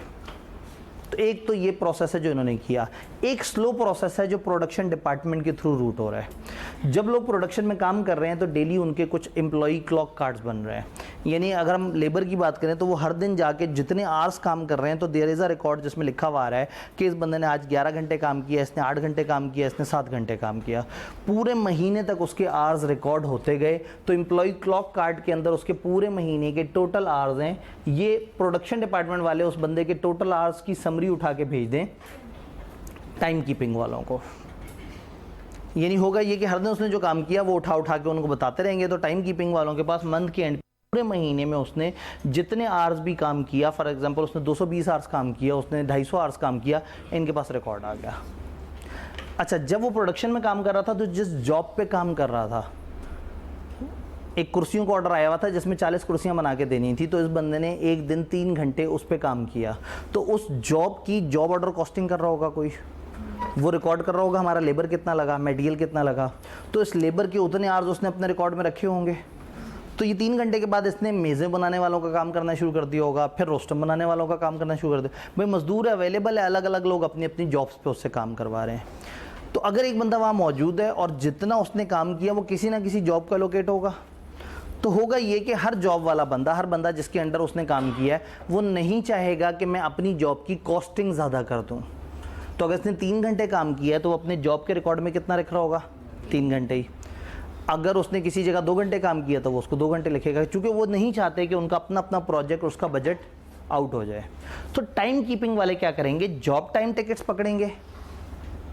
तो एक तो ये प्रोसेस है जो इन्होंने किया। एक स्लो प्रोसेस है जो प्रोडक्शन डिपार्टमेंट के थ्रू रूट हो रहा है। जब लोग प्रोडक्शन में काम कर रहे हैं तो डेली उनके कुछ एम्प्लॉई क्लॉक कार्ड्स बन रहे हैं, यानी अगर हम लेबर की बात करें तो वो हर दिन जाके जितने आवर्स काम कर रहे हैं तो देयर इज़ अ रिकॉर्ड जिसमें लिखा हुआ आ रहा है कि इस बंदे ने आज 11 घंटे काम किया, इसने 8 घंटे काम किया, इसने 7 घंटे काम किया, पूरे महीने तक उसके आवर्स रिकॉर्ड होते गए। तो एम्प्लॉई क्लॉक कार्ड के अंदर उसके पूरे महीने के टोटल आवर्स हैं, ये प्रोडक्शन डिपार्टमेंट वाले उस बंदे के टोटल आवर्स की समरी उठा के भेज दें टाइम कीपिंग वालों को। यानी होगा ये कि हर दिन उसने जो काम किया वो उठा के उनको बताते रहेंगे, तो टाइम कीपिंग वालों के पास मंथ के एंड पूरे महीने में उसने जितने आवर्स भी काम किया, फॉर एग्जांपल उसने 220 आवर्स काम किया, उसने 250 आवर्स काम किया, इनके पास रिकॉर्ड आ गया। अच्छा, जब वो प्रोडक्शन में काम कर रहा था तो जिस जॉब पे काम कर रहा था, एक कुर्सियों का ऑर्डर आया हुआ था जिसमें 40 कुर्सियां बना के देनी थी, तो इस बंदे ने एक दिन 3 घंटे उस पर काम किया, तो उस जॉब की जॉब ऑर्डर कॉस्टिंग कर रहा होगा कोई, वो रिकॉर्ड कर रहा होगा हमारा लेबर कितना लगा, मटेरियल कितना लगा, तो इस लेबर के उतने आवर्स उसने अपने रिकॉर्ड में रखे होंगे। तो ये 3 घंटे के बाद इसने मेज़ें बनाने वालों का काम करना शुरू कर दिया होगा, फिर रोस्टम बनाने वालों का काम करना शुरू कर दिया। भाई मजदूर अवेलेबल है, अलग अलग लोग अपनी अपनी जॉब्स पे उससे काम करवा रहे हैं। तो अगर एक बंदा वहाँ मौजूद है और जितना उसने काम किया वो किसी ना किसी जॉब का लोकेट होगा, तो होगा ये कि हर जॉब वाला बंदा, हर बंदा जिसके अंडर उसने काम किया है, वो नहीं चाहेगा कि मैं अपनी जॉब की कॉस्टिंग ज़्यादा कर दूँ। तो अगर इसने 3 घंटे काम किया है तो वो अपने जॉब के रिकॉर्ड में कितना लिख रहा होगा, 3 घंटे ही। अगर उसने किसी जगह 2 घंटे काम किया तो वो उसको 2 घंटे लिखेगा, क्योंकि वो नहीं चाहते कि उनका अपना अपना प्रोजेक्ट, उसका बजट आउट हो जाए। तो टाइम कीपिंग वाले क्या करेंगे, जॉब टाइम टिकट्स पकड़ेंगे,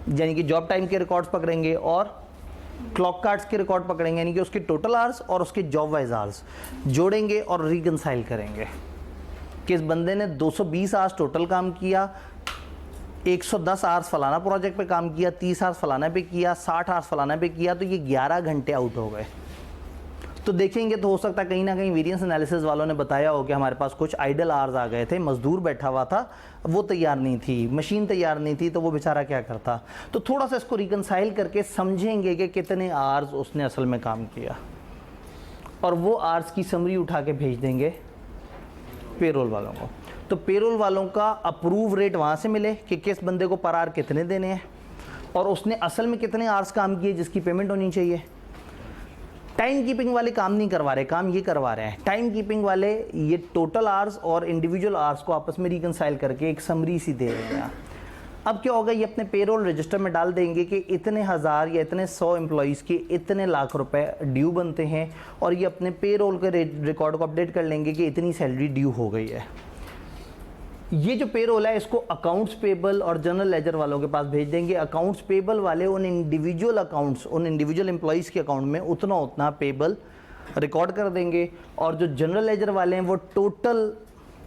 यानी कि जॉब टाइम के रिकॉर्ड्स पकड़ेंगे और क्लॉक कार्ड्स के रिकॉर्ड पकड़ेंगे, यानी कि उसके टोटल आवर्स और उसके जॉब वाइज आवर्स जोड़ेंगे और रिकंसाइल करेंगे कि इस बंदे ने 220 आवर्स टोटल काम किया, 110 आवर्स फलाना प्रोजेक्ट पे काम किया, 30 आवर्स फलाना पे किया, 60 आवर्स फलाना पे किया, तो ये 11 घंटे आउट हो गए। तो देखेंगे तो हो सकता है कहीं ना कहीं वेरिएंस एनालिसिस वालों ने बताया हो कि हमारे पास कुछ आइडल आवर्स आ गए थे, मजदूर बैठा हुआ था, वो तैयार नहीं थी, मशीन तैयार नहीं थी, तो वो बेचारा क्या करता। तो थोड़ा सा इसको रिकंसाइल करके समझेंगे कि कितने आवर्स उसने असल में काम किया, और वो आवर्स की समरी उठा के भेज देंगे पेरोल वालों को। तो पेरोल वालों का अप्रूव रेट वहाँ से मिले कि किस बंदे को पर आवर कितने देने हैं और उसने असल में कितने आवर्स काम किए जिसकी पेमेंट होनी चाहिए। टाइम कीपिंग वाले काम नहीं करवा रहे, काम ये करवा रहे हैं। टाइम कीपिंग वाले ये टोटल आवर्स और इंडिविजुअल आवर्स को आपस में रिकंसाइल करके एक समरी सी दे रहे हैं। अब क्या होगा, ये अपने पेरोल रजिस्टर में डाल देंगे कि इतने हज़ार या इतने 100 एम्प्लॉइज़ के इतने लाख रुपए ड्यू बनते हैं, और ये अपने पेरोल के रिकॉर्ड को अपडेट कर लेंगे कि इतनी सैलरी ड्यू हो गई है। ये जो पेरोल है इसको अकाउंट्स पेबल और जनरल लेजर वालों के पास भेज देंगे। अकाउंट्स पेबल वाले उन इंडिविजुअल अकाउंट्स, उन इंडिविजुअल एम्प्लॉइज़ के अकाउंट में उतना पेबल रिकॉर्ड कर देंगे, और जो जनरल लेजर वाले हैं वो टोटल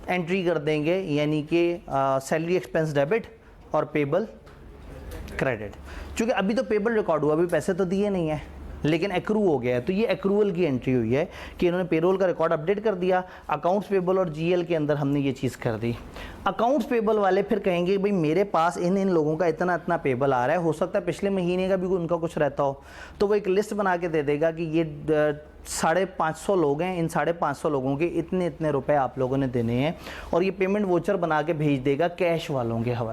एंट्री कर देंगे, यानी कि सैलरी एक्सपेंस डेबिट और पेबल क्रेडिट। क्योंकि अभी तो पेबल रिकॉर्ड हुआ, अभी पैसे तो दिए नहीं है, लेकिन एक्रू हो गया है, तो ये एक्रूअल की एंट्री हुई है कि इन्होंने पेरोल का रिकॉर्ड अपडेट कर दिया। अकाउंट्स पेबल और जीएल के अंदर हमने ये चीज़ कर दी। अकाउंट्स पेबल वाले फिर कहेंगे भाई मेरे पास इन लोगों का इतना पेबल आ रहा है, हो सकता है पिछले महीने का भी उनका कुछ रहता हो, तो वो एक लिस्ट बना के दे देगा कि ये 550 लोग हैं, इन 550 लोगों के इतने रुपए आप लोगों ने देने हैं, और ये पेमेंट वोचर बना के भेज देगा कैश वालों के हवाले।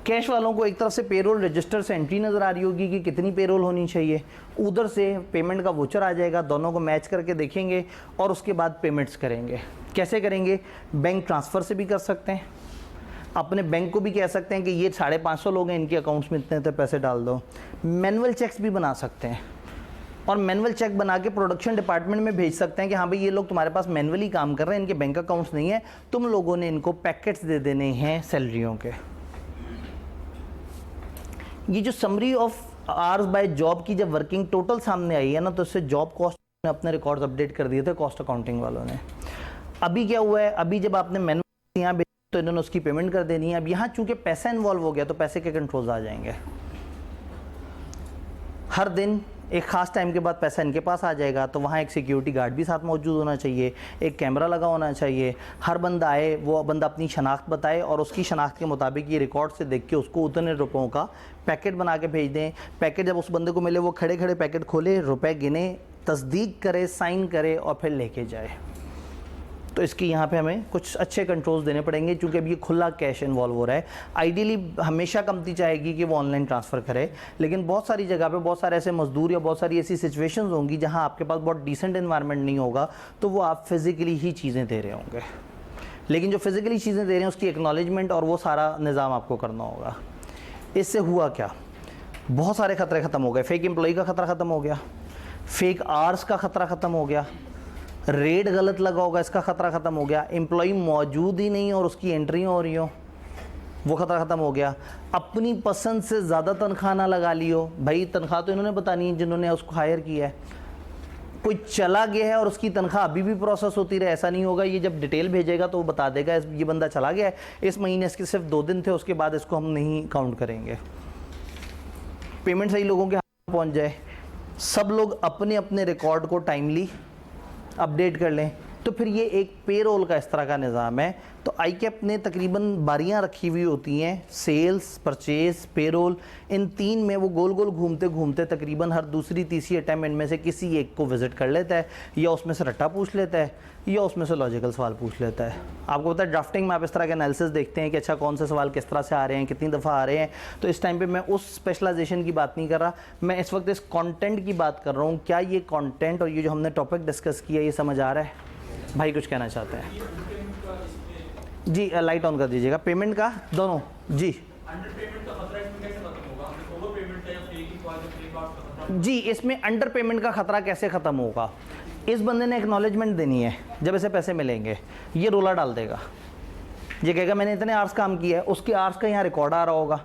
कैश वालों को एक तरफ से पेरोल रजिस्टर से एंट्री नज़र आ रही होगी कि कितनी पेरोल होनी चाहिए, उधर से पेमेंट का वोचर आ जाएगा, दोनों को मैच करके देखेंगे और उसके बाद पेमेंट्स करेंगे। कैसे करेंगे, बैंक ट्रांसफ़र से भी कर सकते हैं, अपने बैंक को भी कह सकते हैं कि ये 550 लोग हैं, इनके अकाउंट्स में इतने पैसे डाल दो। मैनुअल चेक्स भी बना सकते हैं, और मैनुअल चेक बना के प्रोडक्शन डिपार्टमेंट में भेज सकते हैं कि हाँ भाई ये लोग तुम्हारे पास मैनुअली काम कर रहे हैं, इनके बैंक अकाउंट्स नहीं है, तुम लोगों ने इनको पैकेट्स दे देने हैं सैलरियों के। ये जो summary of hours by job की जब वर्किंग टोटल सामने आई है ना, तो इससे जॉब कॉस्ट अपने रिकॉर्ड्स अपडेट कर दिए थे कॉस्ट अकाउंटिंग वालों ने। अभी क्या हुआ है, अभी जब आपने मैनुअल यहाँ तो इन्होंने उसकी पेमेंट कर देनी है। अब यहाँ चूंकि पैसा इन्वॉल्व हो गया तो पैसे के कंट्रोल्स आ जाएंगे। हर दिन एक ख़ास टाइम के बाद पैसा इनके पास आ जाएगा, तो वहाँ एक सिक्योरिटी गार्ड भी साथ मौजूद होना चाहिए, एक कैमरा लगा होना चाहिए। हर बंदा आए, वो बंदा अपनी शनाख्त बताए और उसकी शनाख्त के मुताबिक ये रिकॉर्ड से देख के उसको उतने रुपयों का पैकेट बना के भेज दें। पैकेट जब उस बंदे को मिले वो खड़े खड़े पैकेट खोले, रुपए गिने, तस्दीक करे, साइन करे और फिर लेके जाए। तो इसकी यहाँ पे हमें कुछ अच्छे कंट्रोल्स देने पड़ेंगे, क्योंकि अब ये खुला कैश इन्वॉल्व हो रहा है। आइडियली हमेशा कंपनी चाहेगी कि वो ऑनलाइन ट्रांसफ़र करे, लेकिन बहुत सारी जगह पे बहुत सारे ऐसे मजदूर या बहुत सारी ऐसी सिचुएशंस होंगी जहाँ आपके पास बहुत डिसेंट एनवायरनमेंट नहीं होगा, तो वो आप फिज़िकली ही चीज़ें दे रहे होंगे। लेकिन जो फिज़िकली चीज़ें दे रहे हैं उसकी एक्नॉलेजमेंट और वो सारा निज़ाम आपको करना होगा। इससे हुआ क्या, बहुत सारे खतरे ख़त्म हो गए। फेक एम्प्लॉई का ख़तरा ख़त्म हो गया, फेक आवर्स का ख़तरा ख़त्म हो गया, रेट गलत लगा होगा इसका ख़तरा ख़त्म हो गया, एम्प्लॉई मौजूद ही नहीं और उसकी एंट्री हो रही हो वो ख़तरा ख़त्म हो गया। अपनी पसंद से ज़्यादा तनख्वाह ना लगा लियो, भाई तनख्वाह तो इन्होंने बतानी है जिन्होंने उसको हायर किया है। कोई चला गया है और उसकी तनख्वाह अभी भी प्रोसेस होती रहे, ऐसा नहीं होगा। ये जब डिटेल भेजेगा तो वो बता देगा ये बंदा चला गया है, इस महीने इसके सिर्फ 2 दिन थे, उसके बाद इसको हम नहीं काउंट करेंगे। पेमेंट सही लोगों के हाथ में पहुँच जाए, सब लोग अपने अपने रिकॉर्ड को टाइमली अपडेट कर लें, तो फिर ये एक पेरोल का इस तरह का निज़ाम है। तो आईकैप ने तकरीबन बारियां रखी हुई होती हैं, सेल्स, परचेज, पेरोल, इन 3 में वो गोल गोल घूमते घूमते तकरीबन हर दूसरी तीसरी अटैम्प्ट में से किसी एक को विज़िट कर लेता है, या उसमें से रट्टा पूछ लेता है या उसमें से लॉजिकल सवाल पूछ लेता है। आपको पता है ड्राफ्टिंग में आप इस तरह के एनालिसिस देखते हैं कि अच्छा कौन से सवाल किस तरह से आ रहे हैं, कितनी दफ़ा आ रहे हैं। तो इस टाइम पे मैं उस स्पेशलाइजेशन की बात नहीं कर रहा, मैं इस वक्त इस कंटेंट की बात कर रहा हूँ। क्या ये कंटेंट और ये जो हमने टॉपिक डिस्कस किया ये समझ आ रहा है? भाई कुछ कहना चाहते हैं? जी लाइट ऑन कर दीजिएगा। पेमेंट का दोनों जी जी इसमें अंडर पेमेंट का खतरा कैसे ख़त्म होगा? इस बंदे ने एक्नॉलेजमेंट देनी है, जब इसे पैसे मिलेंगे ये रोला डाल देगा, ये कहेगा मैंने इतने आवर्स काम किया है, उसके आवर्स का यहाँ रिकॉर्ड आ रहा होगा,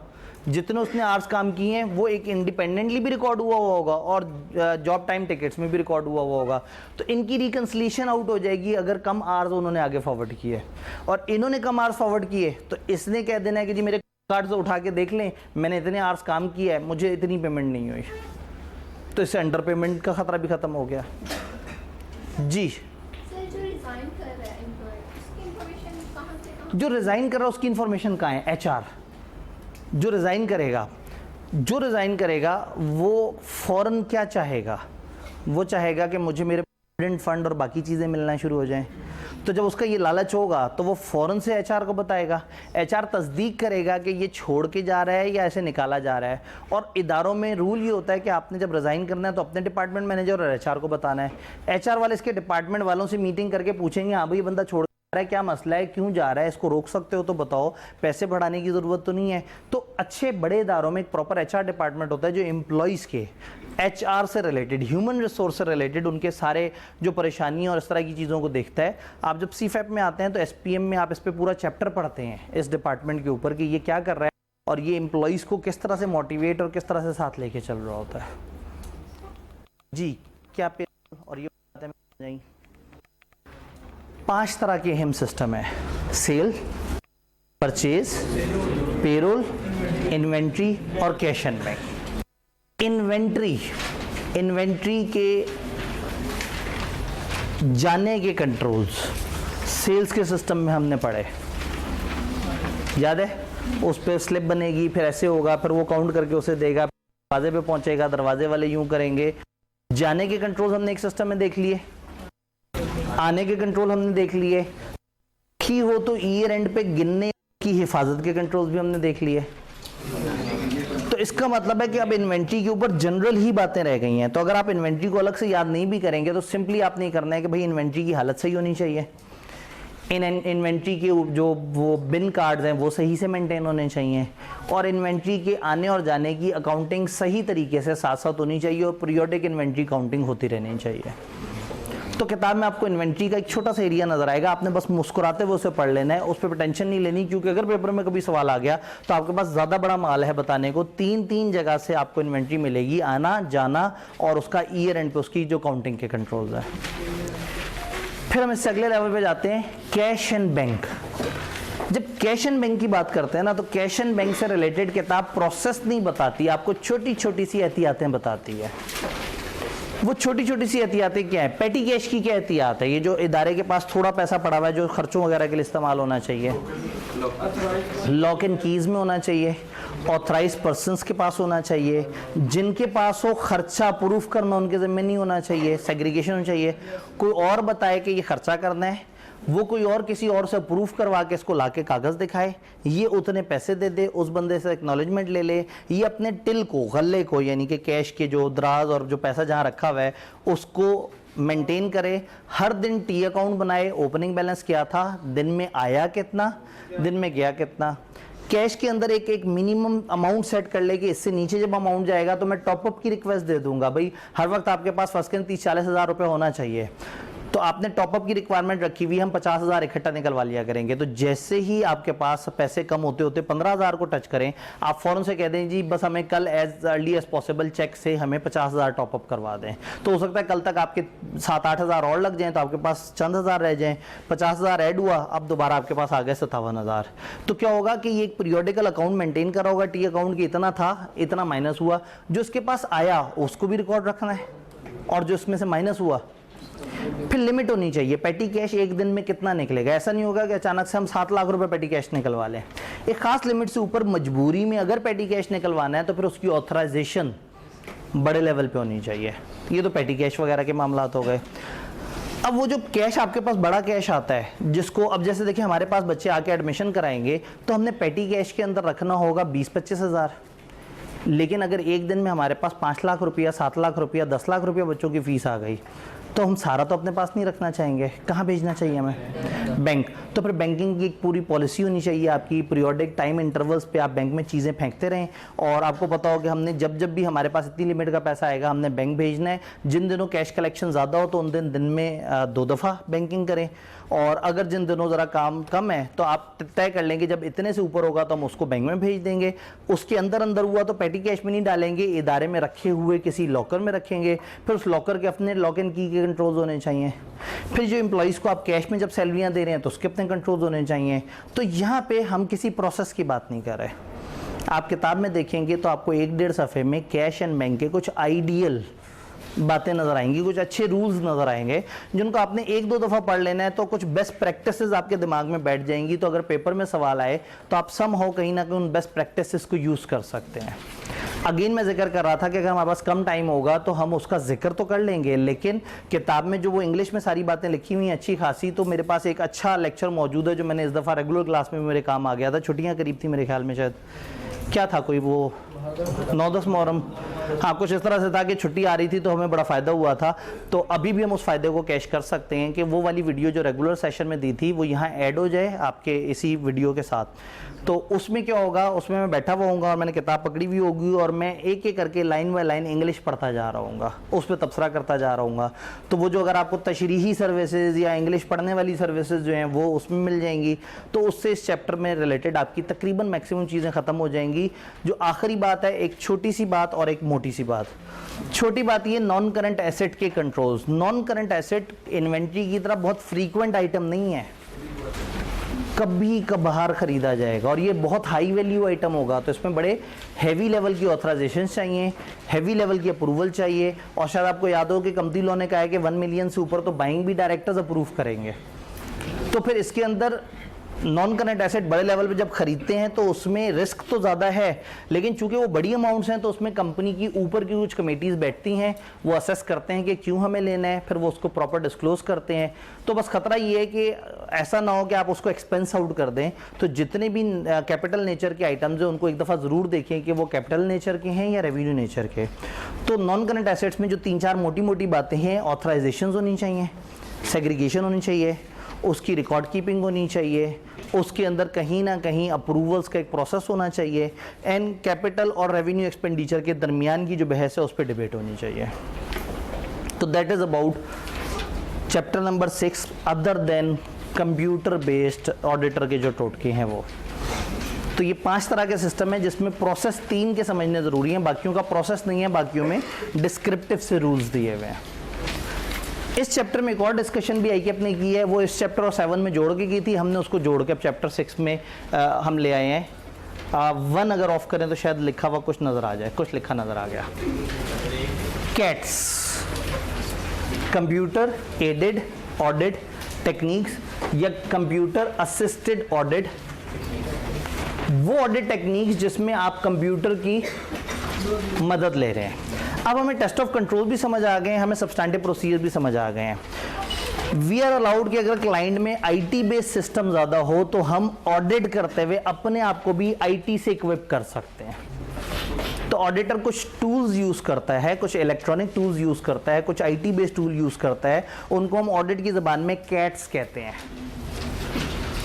जितने उसने आवर्स काम किए हैं वो एक इंडिपेंडेंटली भी रिकॉर्ड हुआ होगा और जॉब टाइम टिकट्स में भी रिकॉर्ड हुआ होगा। तो इनकी रिकन्सिलेशन आउट हो जाएगी अगर कम आवर्स उन्होंने आगे फॉरवर्ड किए, और इन्होंने कम आवर्स फॉरवर्ड किए तो इसने कह देना है कि जी मेरे कार्ड से उठा के देख लें, मैंने इतने आवर्स काम किया है, मुझे इतनी पेमेंट नहीं हुई। तो इससे अंडर पेमेंट का खतरा भी ख़त्म हो गया। जी सर, जो रिजाइन कर रहा है एम्प्लॉय, उसकी इंफॉर्मेशन कहाँ से कहाँ? जो रिज़ाइन कर रहा है उसकी इन्फॉर्मेशन कहाँ है? HR जो रिज़ाइन करेगा वो फ़ौरन क्या चाहेगा? वो चाहेगा कि मुझे मेरे प्रोविडेंट फंड और बाकी चीज़ें मिलना शुरू हो जाएं। तो जब उसका ये लालच होगा तो वो फ़ौरन से HR को बताएगा। HR तस्दीक करेगा कि ये छोड़ के जा रहा है या ऐसे निकाला जा रहा है। और इदारों में रूल ये होता है कि आपने जब रिज़ाइन करना है तो अपने डिपार्टमेंट मैनेजर और HR को बताना है। HR वाले इसके डिपार्टमेंट वालों से मीटिंग करके पूछेंगे, हाँ भाई ये बंदा छोड़ रहा है, क्या मसला है, क्यों जा रहा है, इसको रोक सकते हो तो बताओ, पैसे बढ़ाने की ज़रूरत तो नहीं है। तो अच्छे बड़े इदारों में एक प्रॉपर HR डिपार्टमेंट होता है जो एम्प्लॉइज़ के HR से रिलेटेड, ह्यूमन रिसोर्स से रिलेटेड उनके सारे जो परेशानियाँ और इस तरह की चीज़ों को देखता है। आप जब CFAP में आते हैं तो SPM में आप इस पर पूरा चैप्टर पढ़ते हैं इस डिपार्टमेंट के ऊपर कि ये क्या कर रहा है और ये एम्प्लॉइज़ को किस तरह से मोटिवेट और किस तरह से साथ लेके चल रहा होता है। जी क्या पे और ये बातें नहीं, 5 तरह के अहम सिस्टम है: सेल, परचेज, पेरोल, इन्वेंट्री और कैश एंड बैंक। इन्वेंट्री के जाने के कंट्रोल्स सेल्स के सिस्टम में हमने पढ़े, याद है? उस पर स्लिप बनेगी, फिर ऐसे होगा, फिर वो काउंट करके उसे देगा, दरवाजे पे पहुंचेगा, दरवाजे वाले यूं करेंगे। जाने के कंट्रोल हमने एक सिस्टम में देख लिए, आने के कंट्रोल हमने देख लिए, की हो तो ईयर एंड पे गिनने की हिफाजत के कंट्रोल्स भी हमने देख लिए। तो इसका मतलब है कि अब इन्वेंट्री के ऊपर जनरल ही बातें रह गई हैं। तो अगर आप इन्वेंट्री को अलग से याद नहीं भी करेंगे तो सिंपली आप नहीं करना है कि भाई इन्वेंट्री की हालत सही होनी चाहिए, इन्वेंट्री के जो वो बिन कार्ड्स हैं वो सही से मेंटेन होने चाहिए, और इन्वेंट्री के आने और जाने की अकाउंटिंग सही तरीके से साथ साथ होनी चाहिए, और पीरियोडिक इन्वेंट्री काउंटिंग होती रहनी चाहिए। तो किताब में आपको इन्वेंट्री का एक छोटा सा एरिया नजर आएगा, आपने बस मुस्कुराते हुए उसे पढ़ लेना है, उस पर टेंशन नहीं लेनी, क्योंकि अगर पेपर में कभी सवाल आ गया तो आपके पास ज़्यादा बड़ा माल है बताने को। 3 जगह से आपको इन्वेंट्री मिलेगी, आना जाना और उसका ईयर एंड पे उसकी जो काउंटिंग के कंट्रोल्स है। फिर हम इससे अगले लेवल पे जाते हैं, कैश एंड बैंक। जब कैश एंड बैंक की बात करते हैं ना, तो कैश एंड बैंक से रिलेटेड किताब प्रोसेस नहीं बताती, आपको छोटी छोटी सी एहतियातें बताती है। वो छोटी छोटी सी एहतियातें क्या है? पेटी कैश की क्या एहतियात है? ये जो इदारे के पास थोड़ा पैसा पड़ा हुआ है जो खर्चों वगैरह के लिए इस्तेमाल होना चाहिए, लॉक एंड कीज में होना चाहिए, ऑथराइज पर्सन्स के पास होना चाहिए, जिनके पास हो खर्चा अप्रूव करना उनके जिम्मे नहीं होना चाहिए, सेग्रीगेशन होना चाहिए। कोई और बताए कि ये खर्चा करना है, वो कोई और किसी और से अप्रूव करवा के इसको लाके कागज दिखाए, ये उतने पैसे दे दे, उस बंदे से एक्नॉलेजमेंट ले ले, ये अपने टिल को, गल्ले को, यानी कि कैश के जो दराज और जो पैसा जहाँ रखा हुआ है उसको मेंटेन करे, हर दिन टी अकाउंट बनाए, ओपनिंग बैलेंस क्या था, दिन में आया कितना, दिन में गया कितना। कैश के अंदर एक मिनिमम अमाउंट सेट कर ले कि इससे नीचे जब अमाउंट जाएगा तो मैं टॉपअप की रिक्वेस्ट दे दूंगा। भाई हर वक्त आपके पास फर्स्ट के 30-40 हज़ार रुपये होना चाहिए, तो आपने टॉपअप की रिक्वायरमेंट रखी हुई, हम 50 हज़ार इकट्ठा निकलवा लिया करेंगे। तो जैसे ही आपके पास पैसे कम होते होते 15 हज़ार को टच करें, आप फौरन से कह दें जी बस हमें कल as early as possible check से हमें 50 हज़ार टॉपअप करवा दें। तो हो सकता है कल तक आपके 7-8 हज़ार और लग जाएं, तो आपके पास चंद हज़ार रह जाएं, 50 हज़ार ऐड हुआ, अब दोबारा आपके पास आ गए 57 हज़ार। तो क्या होगा कि ये एक पीरियोडिकल अकाउंट मेंटेन करा होगा, टी अकाउंट की इतना था, इतना माइनस हुआ, जो उसके पास आया उसको भी रिकॉर्ड रखना है, और जो उसमें से माइनस हुआ। फिर लिमिट होनी चाहिए, पेटी कैश एक दिन में कितना निकलेगा। ऐसा नहीं होगा कि अचानक से हम 7 लाख रुपए पेटी कैश निकलवा लें। एक खास लिमिट से ऊपर मजबूरी में अगर पेटी कैश निकलवाना है तो फिर उसकी ऑथराइजेशन बड़े लेवल पे होनी चाहिए। ये तो पेटी कैश वगैरह के मामलात हो गए। अब वो जो कैश आपके पास बड़ा कैश आता है, जिसको अब जैसे देखिए हमारे पास बच्चे आके एडमिशन कराएंगे तो हमने पेटी कैश के अंदर रखना होगा 20-25 हज़ार। लेकिन अगर एक दिन में हमारे पास 5 लाख रुपया, 7 लाख रुपया, 10 लाख रुपया बच्चों की फीस आ गई, तो हम सारा तो अपने पास नहीं रखना चाहेंगे, कहाँ भेजना चाहिए हमें? बैंक। तो फिर बैंकिंग की एक पूरी पॉलिसी होनी चाहिए आपकी, पीरियोडिक टाइम इंटरवल्स पे आप बैंक में चीज़ें फेंकते रहें, और आपको पता हो कि हमने जब भी हमारे पास इतनी लिमिट का पैसा आएगा हमने बैंक भेजना है। जिन दिनों कैश कलेक्शन ज़्यादा हो तो उन दिन में 2 दफ़ा बैंकिंग करें, और अगर जिन दिनों ज़रा काम कम है तो आप तय कर लेंगे जब इतने से ऊपर होगा तो हम उसको बैंक में भेज देंगे। उसके अंदर हुआ तो पेटी कैश में नहीं डालेंगे, इदारे में रखे हुए किसी लॉकर में रखेंगे, फिर उस लॉकर के अपने लॉक एंड की के कंट्रोल्स होने चाहिए। फिर जो एम्प्लॉइज़ को आप कैश में जब सैलरियाँ दे रहे हैं तो उसके अपने कंट्रोल्स होने चाहिए। तो यहाँ पे हम किसी प्रोसेस की बात नहीं कर रहे। आप किताब में देखेंगे तो आपको 1-1.5 सफ़े में कैश एंड बैंक के कुछ आइडियल बातें नजर आएंगी, कुछ अच्छे रूल्स नजर आएंगे जिनको आपने 1-2 दफ़ा पढ़ लेना है, तो कुछ बेस्ट प्रैक्टिसेस आपके दिमाग में बैठ जाएंगी। तो अगर पेपर में सवाल आए तो आप सम हो कहीं ना कहीं उन बेस्ट प्रैक्टिसेस को यूज़ कर सकते हैं। अगेन मैं जिक्र कर रहा था कि अगर हमारे पास कम टाइम होगा तो हम उसका जिक्र तो कर लेंगे, लेकिन किताब में जो वो इंग्लिश में सारी बातें लिखी हुई हैं अच्छी खासी, तो मेरे पास एक अच्छा लेक्चर मौजूद है जो मैंने इस दफ़ा रेगुलर क्लास में मेरे काम आ गया था। छुट्टियाँ करीब थी मेरे ख्याल में, शायद क्या था कोई वो 9-10 मुहर्रम, हाँ कुछ इस तरह से था कि छुट्टी आ रही थी तो हमें बड़ा फ़ायदा हुआ था। तो अभी भी हम उस फ़ायदे को कैश कर सकते हैं कि वो वाली वीडियो जो रेगुलर सेशन में दी थी वो यहाँ ऐड हो जाए आपके इसी वीडियो के साथ। तो उसमें क्या होगा, उसमें मैं बैठा हुआ होऊंगा और मैंने किताब पकड़ी हुई होगी और मैं एक एक करके लाइन बाय लाइन इंग्लिश पढ़ता जा रहा हूँगा, उस पर तबसरा करता जा रहा हूँगा। तो वो जो अगर आपको तशरीही सर्विसेज या इंग्लिश पढ़ने वाली सर्विसेज जो हैं वो उसमें मिल जाएंगी, तो उससे इस चैप्टर में रिलेटेड आपकी तकरीबन मैक्सिमम चीज़ें ख़त्म हो जाएंगी। जो आखिरी बात है, एक छोटी सी बात और एक मोटी सी बात। छोटी बात ये नॉन करंट एसेट के controls. Non current asset inventory की तरह बहुत फ्रीक्वेंट आइटम नहीं है, कभी कभार खरीदा जाएगा और ये बहुत हाई वैल्यू आइटम होगा, तो इसमें बड़े हैवी लेवल की ऑथराइजेशन चाहिए, हैवी लेवल की अप्रूवल चाहिए। और शायद आपको याद हो कि कंपनी लॉ ने कहा है कि 1 मिलियन से ऊपर तो बाइंग भी डायरेक्टर्स अप्रूव करेंगे। तो फिर इसके अंदर नॉन करंट एसेट बड़े लेवल पे जब खरीदते हैं तो उसमें रिस्क तो ज़्यादा है, लेकिन चूंकि वो बड़ी अमाउंट्स हैं तो उसमें कंपनी की ऊपर की कुछ कमेटीज़ बैठती हैं, वो असेस करते हैं कि क्यों हमें लेना है, फिर वो उसको प्रॉपर डिस्क्लोज करते हैं। तो बस खतरा ये है कि ऐसा ना हो कि आप उसको एक्सपेंस आउट कर दें। तो जितने भी कैपिटल नेचर के आइटम्स हैं उनको एक दफ़ा ज़रूर देखें कि वो कैपिटल नेचर के हैं या रेवेन्यू नेचर के। तो नॉन करंट एसेट्स में जो 3-4 मोटी मोटी बातें हैं, ऑथराइजेशन होनी चाहिए, सेग्रीगेशन होनी चाहिए, उसकी रिकॉर्ड कीपिंग होनी चाहिए, उसके अंदर कहीं ना कहीं अप्रूवल्स का एक प्रोसेस होना चाहिए, एंड कैपिटल और रेवेन्यू एक्सपेंडिचर के दरमियान की जो बहस है उस पर डिबेट होनी चाहिए। तो that is about chapter number 6 other than computer based auditor के जो टोटके हैं वो। तो ये 5 तरह के सिस्टम है जिसमें प्रोसेस 3 के समझने ज़रूरी हैं, बाकियों का प्रोसेस नहीं है, बाकियों में डिस्क्रिप्टिव से रूल्स दिए हुए हैं। इस चैप्टर में एक और डिस्कशन भी आई कि अपने की है, वो इस चैप्टर और 7 में जोड़ के की थी, हमने उसको जोड़ के अब चैप्टर 6 में हम ले आए हैं। 1 अगर ऑफ करें तो शायद लिखा हुआ कुछ नज़र आ जाए, कुछ लिखा नज़र आ गया। Cats, computer aided audit techniques या कंप्यूटर असिस्टेड ऑडिट, वो ऑडिट टेक्निक्स जिसमें आप कंप्यूटर की मदद ले रहे हैं। अब हमें टेस्ट ऑफ कंट्रोल भी समझ आ गए हैं, हमें सब्सटैंटिव प्रोसीजर भी समझ आ गए हैं। वी आर अलाउड कि अगर क्लाइंट में आईटी बेस्ड सिस्टम ज़्यादा हो तो हम ऑडिट करते हुए अपने आप को भी आईटी से इक्विप कर सकते हैं। तो ऑडिटर कुछ टूल्स यूज़ करता है, कुछ इलेक्ट्रॉनिक टूल्स यूज़ करता है, कुछ आईटी बेस्ड टूल यूज़ करता है, उनको हम ऑडिट की ज़बान में कैट्स कहते हैं।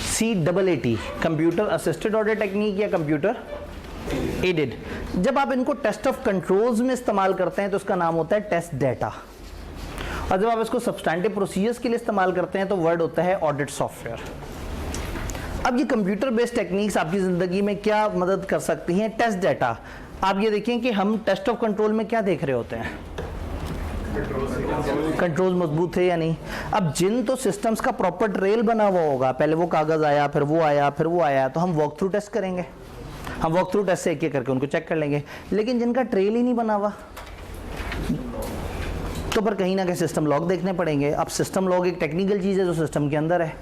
CAAT, computer assisted audit technique या कंप्यूटर एडेड। जब आप इनको टेस्ट ऑफ कंट्रोल्स में इस्तेमाल करते हैं तो उसका नाम होता है टेस्ट डेटा, और जब आप इसको सब्सटैंटिव प्रोसीजर्स के लिए इस्तेमाल करते हैं तो वर्ड होता है ऑडिट सॉफ्टवेयर। अब ये कंप्यूटर बेस्ड टेक्निक्स आपकी ज़िंदगी में क्या मदद कर सकती हैं? Test data. आप ये देखें कि हम टेस्ट ऑफ कंट्रोल में क्या देख रहे होते हैं, कंट्रोल मजबूत है या नहीं। अब जिन तो सिस्टम्स का प्रॉपर ट्रेल बना हुआ होगा, पहले वो कागज़ आया, फिर वो आया, फिर वो आया, तो हम वॉक थ्रू टेस्ट करेंगे, हम वॉक थ्रू टेस्ट से एक एक करके उनको चेक कर लेंगे। लेकिन जिनका ट्रेल ही नहीं बना हुआ तो पर कहीं ना कहीं सिस्टम लॉग देखने पड़ेंगे। अब सिस्टम लॉग एक टेक्निकल चीज़ है जो सिस्टम के अंदर है।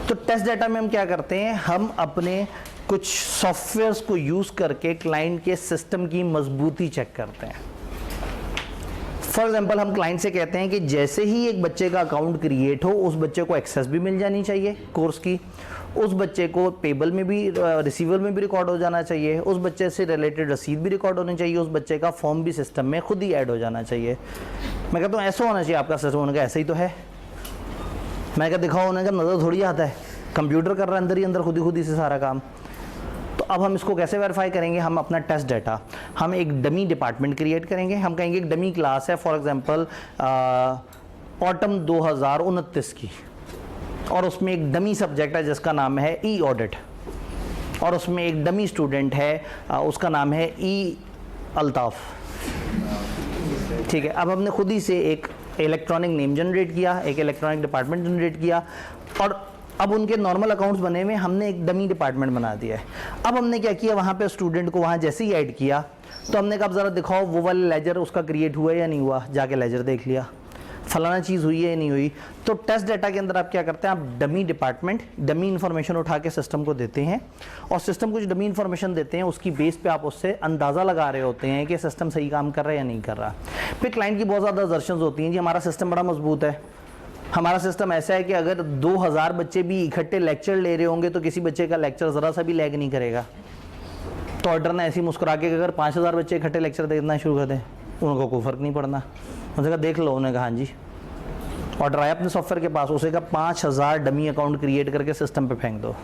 तो टेस्ट डाटा में हम क्या करते हैं, हम अपने कुछ सॉफ्टवेयर्स को यूज़ करके क्लाइंट के सिस्टम की मजबूती चेक करते हैं। फॉर एग्जाम्पल, हम क्लाइंट से कहते हैं कि जैसे ही एक बच्चे का अकाउंट क्रिएट हो उस बच्चे को एक्सेस भी मिल जानी चाहिए कोर्स की, उस बच्चे को पेबल में भी रिसीवर में भी रिकॉर्ड हो जाना चाहिए, उस बच्चे से रिलेटेड रसीद भी रिकॉर्ड होनी चाहिए, उस बच्चे का फॉर्म भी सिस्टम में खुद ही ऐड हो जाना चाहिए। मैं कहता हूँ ऐसा होना चाहिए आपका सिस्टम, उन्होंने कहा ऐसा ही तो है। मैं क्या दिखाओ, उन्होंने कहा नज़र थोड़ी आता है, कंप्यूटर कर रहा है अंदर ही अंदर खुद ही से सारा काम। तो अब हम इसको कैसे वेरीफाई करेंगे? हम अपना टेस्ट डाटा, हम एक डमी डिपार्टमेंट क्रिएट करेंगे। हम कहेंगे एक डमी क्लास है, फॉर एग्जांपल ऑटम 2029 की, और उसमें एक डमी सब्जेक्ट है जिसका नाम है ई ऑडिट, और उसमें एक डमी स्टूडेंट है उसका नाम है ई अल्ताफ़। ठीक है, अब हमने खुद ही से एक इलेक्ट्रॉनिक नेम जनरेट किया, एक इलेक्ट्रॉनिक डिपार्टमेंट जनरेट किया, और अब उनके नॉर्मल अकाउंट्स बने हुए, हमने एक डमी डिपार्टमेंट बना दिया है। अब हमने क्या किया, वहाँ पे स्टूडेंट को वहाँ जैसे ही ऐड किया तो हमने कहा ज़रा दिखाओ वो वाला लेजर उसका क्रिएट हुआ है या नहीं हुआ, जाके लेजर देख लिया, फलाना चीज़ हुई है या नहीं हुई। तो टेस्ट डाटा के अंदर आप क्या करते हैं, आप डमी डिपार्टमेंट डमी इन्फॉर्मेशन उठा के सिस्टम को देते हैं, और सिस्टम को जो डमी इन्फॉर्मेशन देते हैं उसकी बेस पे आप उससे अंदाज़ा लगा रहे होते हैं कि सिस्टम सही काम कर रहा है या नहीं कर रहा। फिर क्लाइंट की बहुत ज़्यादा असर्शंस होती हैं, जी हमारा सिस्टम बड़ा मजबूत है, हमारा सिस्टम ऐसा है कि अगर 2000 बच्चे भी इकट्ठे लेक्चर ले रहे होंगे तो किसी बच्चे का लेक्चर ज़रा सा भी लैग नहीं करेगा। तो ऑर्डर ने ऐसी मुस्कुरा के अगर 5000 बच्चे इकट्ठे लेक्चर देखना शुरू कर दें उनको कोई फ़र्क नहीं पड़ना। उन्होंने कहा देख लो, उन्होंने कहा हाँ जी। ऑर्डर आया अपने सॉफ्टवेयर के पास, उसे कहा 5000 डमी अकाउंट क्रिएट करके सिस्टम पे फेंक दो।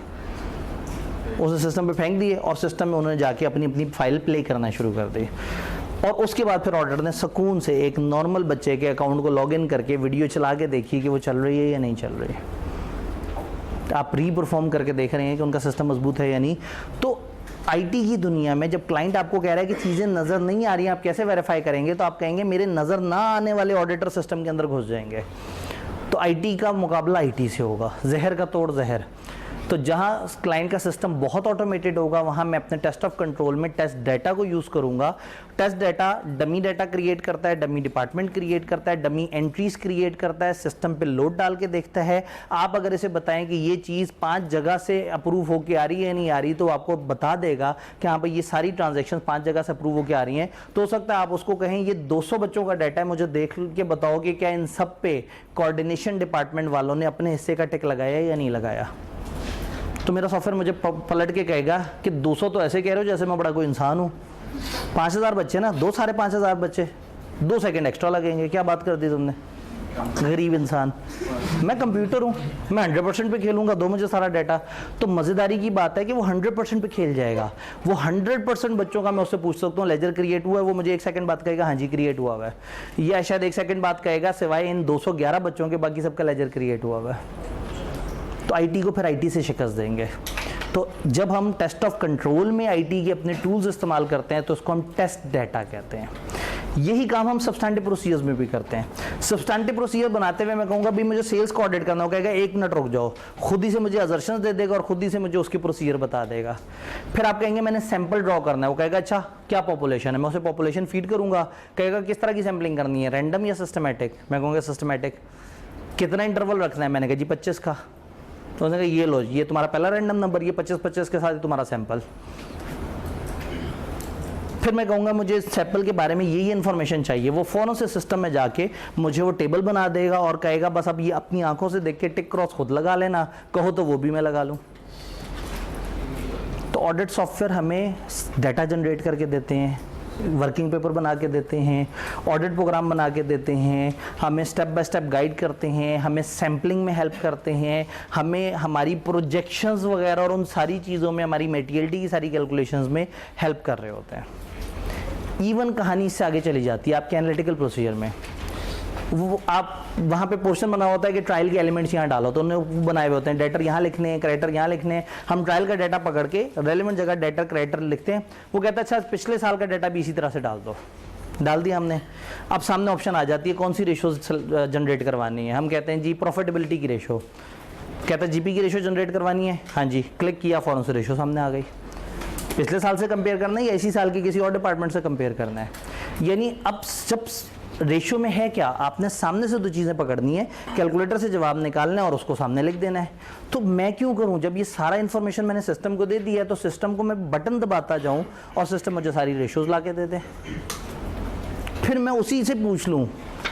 उसने सिस्टम पे फेंक दिए और सिस्टम में उन्होंने जाके अपनी अपनी फाइल प्ले करना शुरू कर दी। और उसके बाद फिर ऑर्डर ने सुकून से एक नॉर्मल बच्चे के अकाउंट को लॉगिन करके वीडियो चला के देखी कि वो चल रही है या नहीं चल रही है। तो आप री परफॉर्म करके देख रहे हैं कि उनका सिस्टम मजबूत है या नहीं। तो आईटी की दुनिया में जब क्लाइंट आपको कह रहा है कि चीज़ें नज़र नहीं आ रही हैं, आप कैसे वेरीफाई करेंगे? तो आप कहेंगे मेरे नज़र ना आने वाले ऑडिटर सिस्टम के अंदर घुस जाएंगे। तो आईटी का मुकाबला आईटी से होगा, जहर का तोड़ जहर। तो जहाँ क्लाइंट का सिस्टम बहुत ऑटोमेटेड होगा वहाँ मैं अपने टेस्ट ऑफ कंट्रोल में टेस्ट डाटा को यूज़ करूँगा। Test data dummy data create करता है, डमी डिपार्टमेंट क्रिएट करता है, डमी एंट्रीज क्रिएट करता है, सिस्टम पे लोड डाल के देखता है। आप अगर इसे बताएं कि ये चीज़ 5 जगह से अप्रूव होके आ रही है या नहीं आ रही, तो आपको बता देगा कि हाँ भाई ये सारी ट्रांजेक्शन 5 जगह से अप्रूव होके आ रही हैं। तो हो सकता है आप उसको कहें ये 200 बच्चों का डाटा है, मुझे देख के बताओ कि क्या इन सब पे कोऑर्डिनेशन डिपार्टमेंट वालों ने अपने हिस्से का टिक लगाया या नहीं लगाया। तो मेरा सॉफ्टवेयर मुझे पलट के कहेगा कि 200 तो ऐसे कह रहे हो जैसे मैं बड़ा कोई इंसान हूँ, 5000 बच्चे ना, 2 साढ़े 5000 बच्चे, 2 सेकंड एक्स्ट्रा लगेंगे, क्या बात कर दी तुमने। गरीब इंसान, मैं कंप्यूटर हूँ, मैं 100% पे खेलूंगा, दो मुझे सारा डाटा। तो मज़ेदारी की बात है कि वो 100% पे खेल जाएगा। वो 100% बच्चों का मैं उससे पूछ सकता हूँ लेजर क्रिएट हुआ है, वो मुझे 1 सेकंड बाद कहेगा हाँ जी क्रिएट हुआ हुआ है, या शायद 1 सेकंड बाद कहेगा सिवाय इन 211 बच्चों के बाकी सबका लेजर क्रिएट हुआ हुआ है। तो आईटी को फिर आईटी से शिकस्त देंगे। तो जब हम टेस्ट ऑफ कंट्रोल में आईटी के अपने टूल्स इस्तेमाल करते हैं तो उसको हम टेस्ट डाटा कहते हैं। यही काम हम सब्सटैंटिव प्रोसीजर्स में भी करते हैं। सब्सटैंटिव प्रोसीजर बनाते हुए मैं कहूँगा भी मुझे सेल्स को ऑडिट करना हो, कहेगा 1 मिनट रुक जाओ, खुद ही से मुझे असर्शंस दे देगा और खुद ही से मुझे उसकी प्रोसीजर बता देगा। फिर आप कहेंगे मैंने सैंपल ड्रॉ करना है, वो कहेगा अच्छा क्या पॉपुलेशन है, मैं उसे पॉपुलेशन फीड करूँगा। कहेगा किस तरह की सैम्पलिंग करनी है, रैंडम या सिस्टमैटिक, मैं कहूँगा सिस्टमैटिक। कितना इंटरवल रखना है, मैंने कहा जी 25 का। तो उसने कहा ये लो, ये तुम्हारा पहला रैंडम नंबर, ये 25-25 के साथ ही तुम्हारा सैंपल। फिर मैं कहूँगा मुझे सैंपल के बारे में यही इन्फॉर्मेशन चाहिए, वो फ़ौरन से सिस्टम में जाके मुझे वो टेबल बना देगा और कहेगा बस अब ये अपनी आंखों से देख के टिक क्रॉस खुद लगा लेना, कहो तो वो भी मैं लगा लूँ। तो ऑडिट सॉफ्टवेयर हमें डाटा जनरेट करके देते हैं, वर्किंग पेपर बना के देते हैं, ऑडिट प्रोग्राम बना के देते हैं, हमें स्टेप बाय स्टेप गाइड करते हैं, हमें सैम्पलिंग में हेल्प करते हैं, हमें हमारी प्रोजेक्शंस वगैरह और उन सारी चीज़ों में, हमारी मेटीरियलिटी की सारी कैलकुलेशंस में हेल्प कर रहे होते हैं। इवन कहानी इससे आगे चली जाती है आपके एनालिटिकल प्रोसीजर में। वो आप वहाँ पे पोर्शन बना होता है कि ट्रायल के एलिमेंट्स यहाँ डालो, तो उन्होंने बनाए हुए होते हैं डेटर यहाँ लिखने हैं, क्रेडिटर यहाँ लिखने हैं। हम ट्रायल का डाटा पकड़ के रेलेवेंट जगह डेटर क्रेडिटर लिखते हैं। वो कहता है अच्छा पिछले साल का डाटा भी इसी तरह से डाल दो, डाल दिया हमने। अब सामने ऑप्शन आ जाती है कौन सी रेशो जनरेट करवानी है। हम कहते हैं जी प्रॉफिटेबिलिटी की रेशो, कहता है जीपी की रेशो जनरेट करवानी है, हाँ जी, क्लिक किया फ़ौरन से रेशो सामने आ गई। पिछले साल से कंपेयर करना है या इसी साल के किसी और डिपार्टमेंट से कंपेयर करना है। यानी अब जब रेशियो में है क्या, आपने सामने से 2 चीज़ें पकड़नी है, कैलकुलेटर से जवाब निकालना है और उसको सामने लिख देना है। तो मैं क्यों करूं, जब ये सारा इन्फॉर्मेशन मैंने सिस्टम को दे दिया है तो सिस्टम को मैं बटन दबाता जाऊं और सिस्टम मुझे सारी रेशियोज ला के दे दे। फिर मैं उसी से पूछ लूं,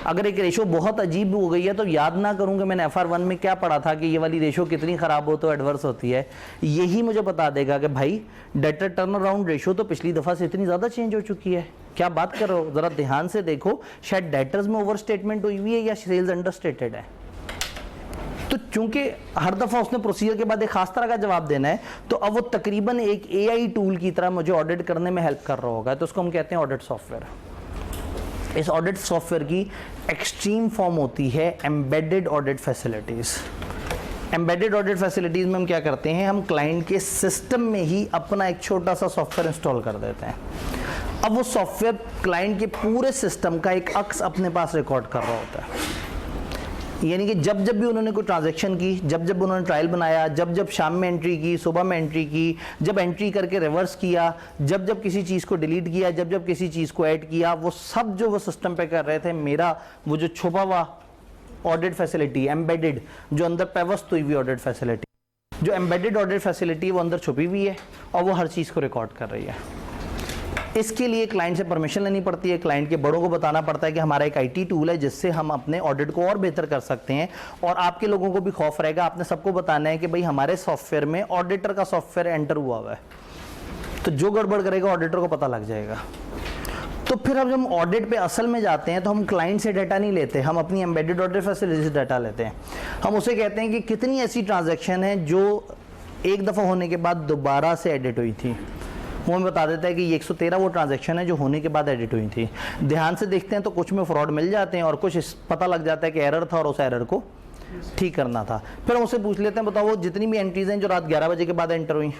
अगर एक रेशो बहुत अजीब हो गई है तो याद ना करूं कि मैंने FR1 में क्या पढ़ा था कि ये वाली रेशो कितनी ख़राब हो तो एडवर्स होती है। यही मुझे बता देगा कि भाई डेटा टर्न अराउंड रेशो तो पिछली दफ़ा से इतनी ज़्यादा चेंज हो चुकी है, क्या बात कर रहे हो, ज़रा ध्यान से देखो, शायद डेटर्स में ओवर स्टेटमेंट हुई हुई है या सेल्स अंडर स्टेटेड है। तो चूंकि हर दफ़ा उसने प्रोसीजर के बाद एक खास तरह का जवाब देना है, तो अब वो तकरीबन एक AI टूल की तरह मुझे ऑडिट करने में हेल्प कर रहा होगा। तो उसको हम कहते हैं ऑडिट सॉफ्टवेयर। इस ऑडिट सॉफ्टवेयर की एक्सट्रीम फॉर्म होती है embedded audit facilities. Embedded audit facilities में हम क्या करते हैं, हम क्लाइंट के सिस्टम में ही अपना एक छोटा सा सॉफ्टवेयर इंस्टॉल कर देते हैं। अब वो सॉफ्टवेयर क्लाइंट के पूरे सिस्टम का एक अक्स अपने पास रिकॉर्ड कर रहा होता है। यानी कि जब जब भी उन्होंने कोई ट्रांजैक्शन की, जब जब उन्होंने ट्रायल बनाया, जब जब शाम में एंट्री की, सुबह में एंट्री की, जब एंट्री करके रिवर्स किया, जब जब किसी चीज़ को डिलीट किया, जब जब किसी चीज़ को ऐड किया, वो सब जो वो सिस्टम पे कर रहे थे, मेरा वो जो छुपा हुआ ऑडिट फैसिलिटी एम्बेडेड, जो अंदर पेवस्त हुई हुई ऑडिट फैसिलिटी, जो एम्बेडेड ऑडिट फैसिलिटी वो अंदर छुपी हुई है और वो हर चीज़ को रिकॉर्ड कर रही है। इसके लिए क्लाइंट से परमिशन लेनी पड़ती है, क्लाइंट के बड़ों को बताना पड़ता है कि हमारा एक IT टूल है जिससे हम अपने ऑडिट को और बेहतर कर सकते हैं। और आपके लोगों को भी खौफ रहेगा, आपने सबको बताना है कि भाई हमारे सॉफ्टवेयर में ऑडिटर का सॉफ्टवेयर एंटर हुआ हुआ है, तो जो गड़बड़ करेगा ऑडिटर को पता लग जाएगा। तो फिर अब जब हम ऑडिट पे असल में जाते हैं तो हम क्लाइंट से डाटा नहीं लेते, हम अपनी एम्बेडेड ऑडिट फैसिलिटी से डाटा लेते हैं। हम उसे कहते हैं कि कितनी ऐसी ट्रांजैक्शन है जो एक दफ़ा होने के बाद दोबारा से एडिट हुई थी। वो हमें बता देता है कि ये 113 वो ट्रांजैक्शन है जो होने के बाद एडिट हुई थी। ध्यान से देखते हैं तो कुछ में फ्रॉड मिल जाते हैं और कुछ पता लग जाता है कि एरर था और उस एरर को ठीक करना था। फिर हम उससे पूछ लेते हैं बताओ वो जितनी भी एंट्रीज हैं जो रात 11 बजे के बाद एंटर हुई,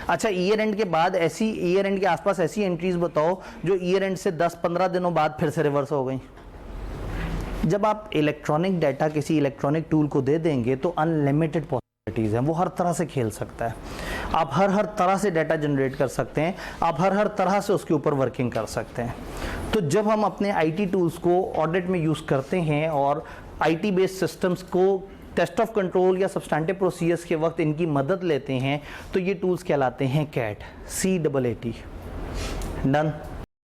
अच्छा ईयर एंड के बाद ऐसी, ईयर एंड के आसपास ऐसी एंट्रीज बताओ जो ईयर एंड से 10-15 दिनों बाद फिर से रिवर्स हो गई। जब आप इलेक्ट्रॉनिक डाटा किसी इलेक्ट्रॉनिक टूल को दे देंगे तो अनलिमिटेड पॉसिबिलिटीज़ हैं, वो हर तरह से खेल सकता है। आप हर तरह से डाटा जनरेट कर सकते हैं, आप हर तरह से उसके ऊपर वर्किंग कर सकते हैं। तो जब हम अपने IT टूल्स को ऑडिट में यूज़ करते हैं और IT बेस्ड सिस्टम्स को टेस्ट ऑफ कंट्रोल या सब्सटैंटिव प्रोसीजर्स के वक्त इनकी मदद लेते हैं, तो ये टूल्स कहलाते हैं CAT, CAAT। डन।